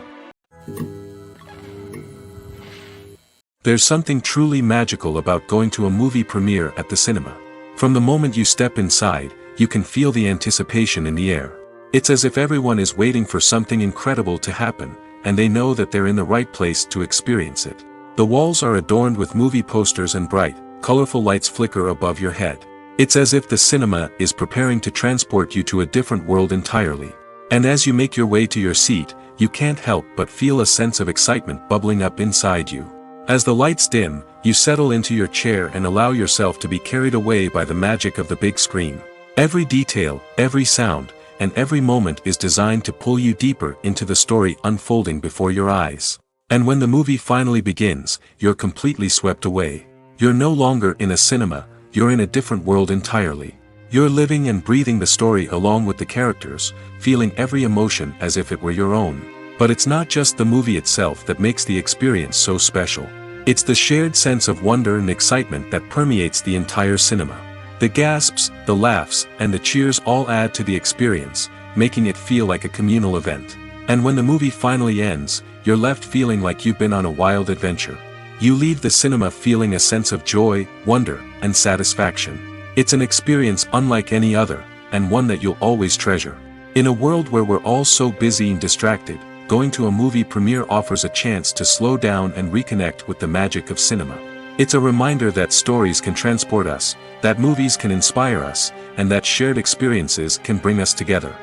There's something truly magical about going to a movie premiere at the cinema. From the moment you step inside, you can feel the anticipation in the air. It's as if everyone is waiting for something incredible to happen, and they know that they're in the right place to experience it. The walls are adorned with movie posters and bright, colorful lights flicker above your head. It's as if the cinema is preparing to transport you to a different world entirely. And as you make your way to your seat, you can't help but feel a sense of excitement bubbling up inside you. As the lights dim, you settle into your chair and allow yourself to be carried away by the magic of the big screen. Every detail, every sound, and every moment is designed to pull you deeper into the story unfolding before your eyes. And when the movie finally begins, you're completely swept away. You're no longer in a cinema, you're in a different world entirely. You're living and breathing the story along with the characters, feeling every emotion as if it were your own. But it's not just the movie itself that makes the experience so special. It's the shared sense of wonder and excitement that permeates the entire cinema. The gasps, the laughs, and the cheers all add to the experience, making it feel like a communal event. And when the movie finally ends, you're left feeling like you've been on a wild adventure. You leave the cinema feeling a sense of joy, wonder, and satisfaction. It's an experience unlike any other, and one that you'll always treasure. In a world where we're all so busy and distracted, going to a movie premiere offers a chance to slow down and reconnect with the magic of cinema. It's a reminder that stories can transport us, that movies can inspire us, and that shared experiences can bring us together.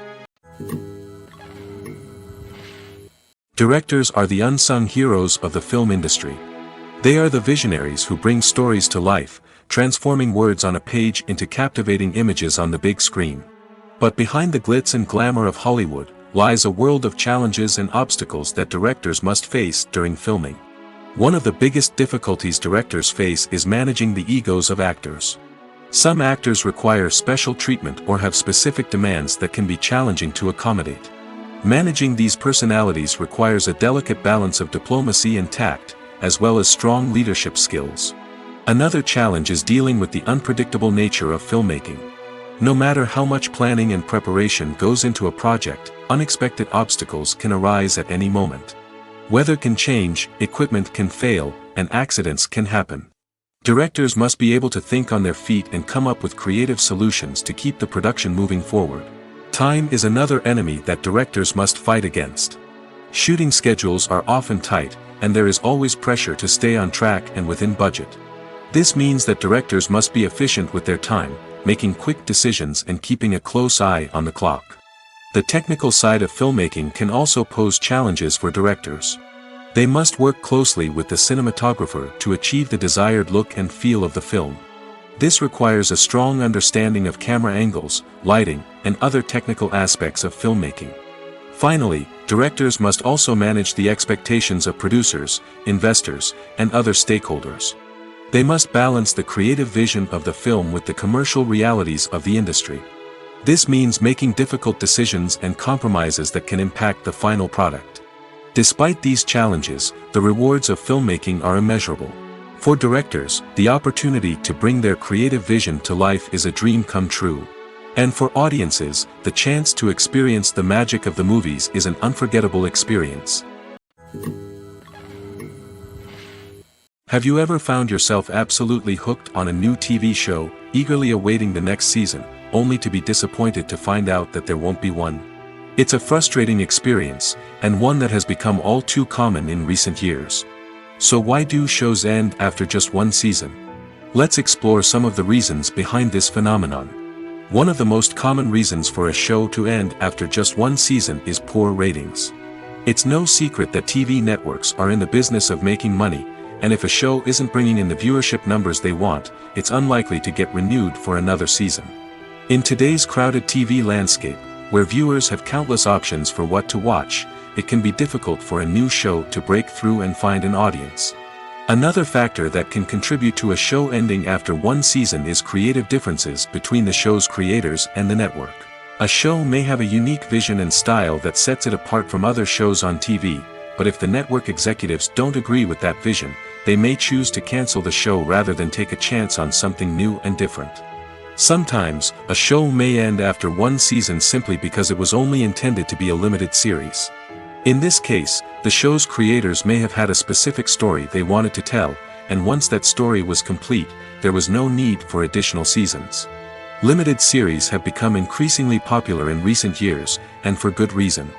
Directors are the unsung heroes of the film industry. They are the visionaries who bring stories to life, transforming words on a page into captivating images on the big screen. But behind the glitz and glamour of Hollywood, lies a world of challenges and obstacles that directors must face during filming. One of the biggest difficulties directors face is managing the egos of actors. Some actors require special treatment or have specific demands that can be challenging to accommodate. Managing these personalities requires a delicate balance of diplomacy and tact, as well as strong leadership skills. Another challenge is dealing with the unpredictable nature of filmmaking. No matter how much planning and preparation goes into a project, unexpected obstacles can arise at any moment. Weather can change, equipment can fail, and accidents can happen. Directors must be able to think on their feet and come up with creative solutions to keep the production moving forward. Time is another enemy that directors must fight against. Shooting schedules are often tight, and there is always pressure to stay on track and within budget. This means that directors must be efficient with their time, making quick decisions and keeping a close eye on the clock. The technical side of filmmaking can also pose challenges for directors. They must work closely with the cinematographer to achieve the desired look and feel of the film. This requires a strong understanding of camera angles, lighting, and other technical aspects of filmmaking. Finally, directors must also manage the expectations of producers, investors, and other stakeholders. They must balance the creative vision of the film with the commercial realities of the industry. This means making difficult decisions and compromises that can impact the final product. Despite these challenges, the rewards of filmmaking are immeasurable. For directors, the opportunity to bring their creative vision to life is a dream come true. And for audiences, the chance to experience the magic of the movies is an unforgettable experience. Have you ever found yourself absolutely hooked on a new TV show, eagerly awaiting the next season, only to be disappointed to find out that there won't be one? It's a frustrating experience, and one that has become all too common in recent years. So why do shows end after just one season? Let's explore some of the reasons behind this phenomenon. One of the most common reasons for a show to end after just one season is poor ratings. It's no secret that TV networks are in the business of making money, and if a show isn't bringing in the viewership numbers they want, it's unlikely to get renewed for another season. In today's crowded TV landscape, where viewers have countless options for what to watch, it can be difficult for a new show to break through and find an audience. Another factor that can contribute to a show ending after one season is creative differences between the show's creators and the network. A show may have a unique vision and style that sets it apart from other shows on TV, but if the network executives don't agree with that vision, they may choose to cancel the show rather than take a chance on something new and different. Sometimes, a show may end after one season simply because it was only intended to be a limited series. In this case, the show's creators may have had a specific story they wanted to tell, and once that story was complete, there was no need for additional seasons. Limited series have become increasingly popular in recent years, and for good reason.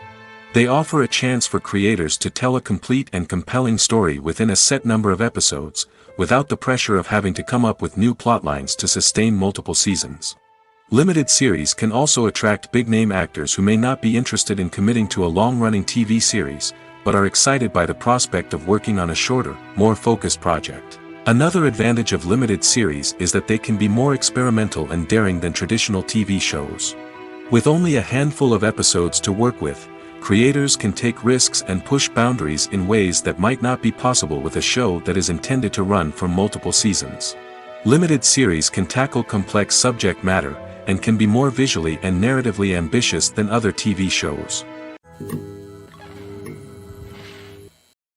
They offer a chance for creators to tell a complete and compelling story within a set number of episodes, without the pressure of having to come up with new plotlines to sustain multiple seasons. Limited series can also attract big-name actors who may not be interested in committing to a long-running TV series, but are excited by the prospect of working on a shorter, more focused project. Another advantage of limited series is that they can be more experimental and daring than traditional TV shows. With only a handful of episodes to work with, creators can take risks and push boundaries in ways that might not be possible with a show that is intended to run for multiple seasons. Limited series can tackle complex subject matter, and can be more visually and narratively ambitious than other TV shows.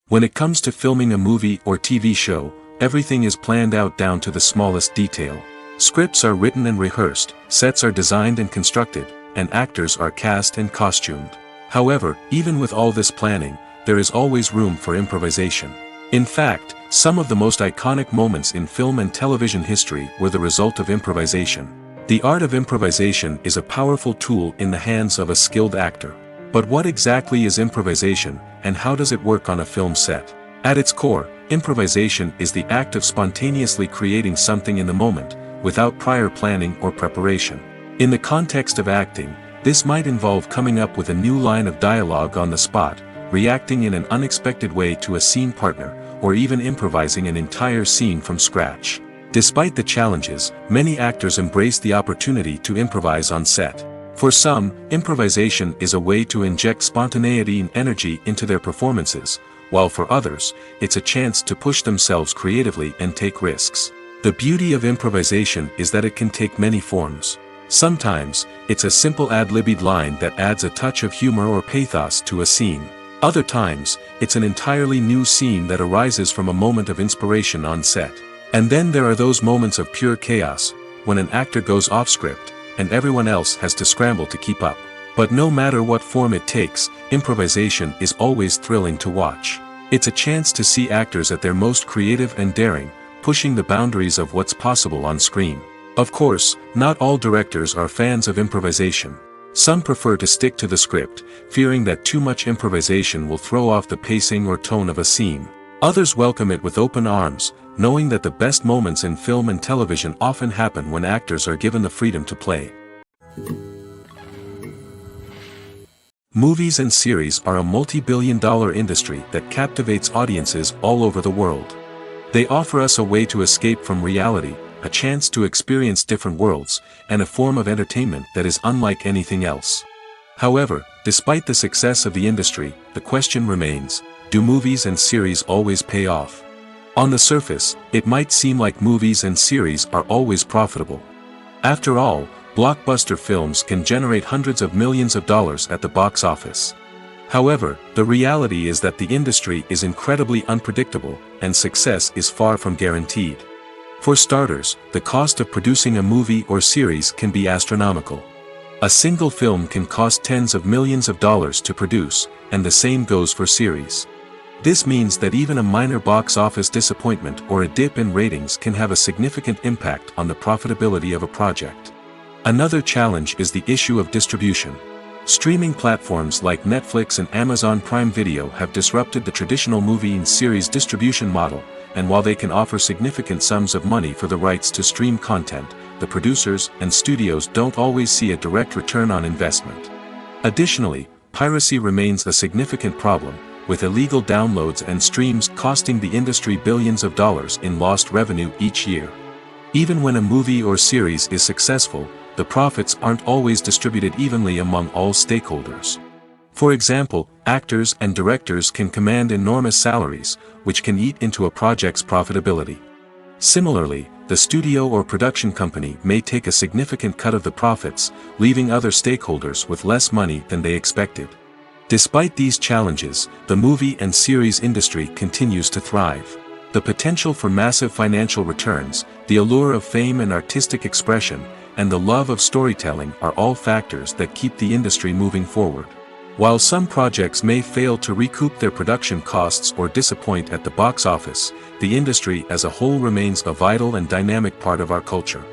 When it comes to filming a movie or TV show, everything is planned out down to the smallest detail. Scripts are written and rehearsed, sets are designed and constructed, and actors are cast and costumed. However, even with all this planning, there is always room for improvisation. In fact, some of the most iconic moments in film and television history were the result of improvisation. The art of improvisation is a powerful tool in the hands of a skilled actor. But what exactly is improvisation, and how does it work on a film set? At its core, improvisation is the act of spontaneously creating something in the moment, without prior planning or preparation. In the context of acting, this might involve coming up with a new line of dialogue on the spot, reacting in an unexpected way to a scene partner, or even improvising an entire scene from scratch. Despite the challenges, many actors embrace the opportunity to improvise on set. For some, improvisation is a way to inject spontaneity and energy into their performances, while for others, it's a chance to push themselves creatively and take risks. The beauty of improvisation is that it can take many forms. Sometimes, it's a simple ad-libbed line that adds a touch of humor or pathos to a scene. Other times, it's an entirely new scene that arises from a moment of inspiration on set. And then there are those moments of pure chaos, when an actor goes off script, and everyone else has to scramble to keep up. But no matter what form it takes, improvisation is always thrilling to watch. It's a chance to see actors at their most creative and daring, pushing the boundaries of what's possible on screen. Of course, not all directors are fans of improvisation. Some prefer to stick to the script, fearing that too much improvisation will throw off the pacing or tone of a scene. Others welcome it with open arms, knowing that the best moments in film and television often happen when actors are given the freedom to play. Movies and series are a multi-billion-dollar industry that captivates audiences all over the world. They offer us a way to escape from reality, a chance to experience different worlds, and a form of entertainment that is unlike anything else. However, despite the success of the industry, the question remains, do movies and series always pay off? On the surface, it might seem like movies and series are always profitable. After all, blockbuster films can generate hundreds of millions of dollars at the box office. However, the reality is that the industry is incredibly unpredictable, and success is far from guaranteed. For starters, the cost of producing a movie or series can be astronomical. A single film can cost tens of millions of dollars to produce, and the same goes for series. This means that even a minor box office disappointment or a dip in ratings can have a significant impact on the profitability of a project. Another challenge is the issue of distribution. Streaming platforms like Netflix and Amazon Prime Video have disrupted the traditional movie and series distribution model, and while they can offer significant sums of money for the rights to stream content, the producers and studios don't always see a direct return on investment. Additionally, piracy remains a significant problem, with illegal downloads and streams costing the industry billions of dollars in lost revenue each year. Even when a movie or series is successful, the profits aren't always distributed evenly among all stakeholders. For example, actors and directors can command enormous salaries, which can eat into a project's profitability. Similarly, the studio or production company may take a significant cut of the profits, leaving other stakeholders with less money than they expected. Despite these challenges, the movie and series industry continues to thrive. The potential for massive financial returns, the allure of fame and artistic expression, and the love of storytelling are all factors that keep the industry moving forward. While some projects may fail to recoup their production costs or disappoint at the box office, the industry as a whole remains a vital and dynamic part of our culture.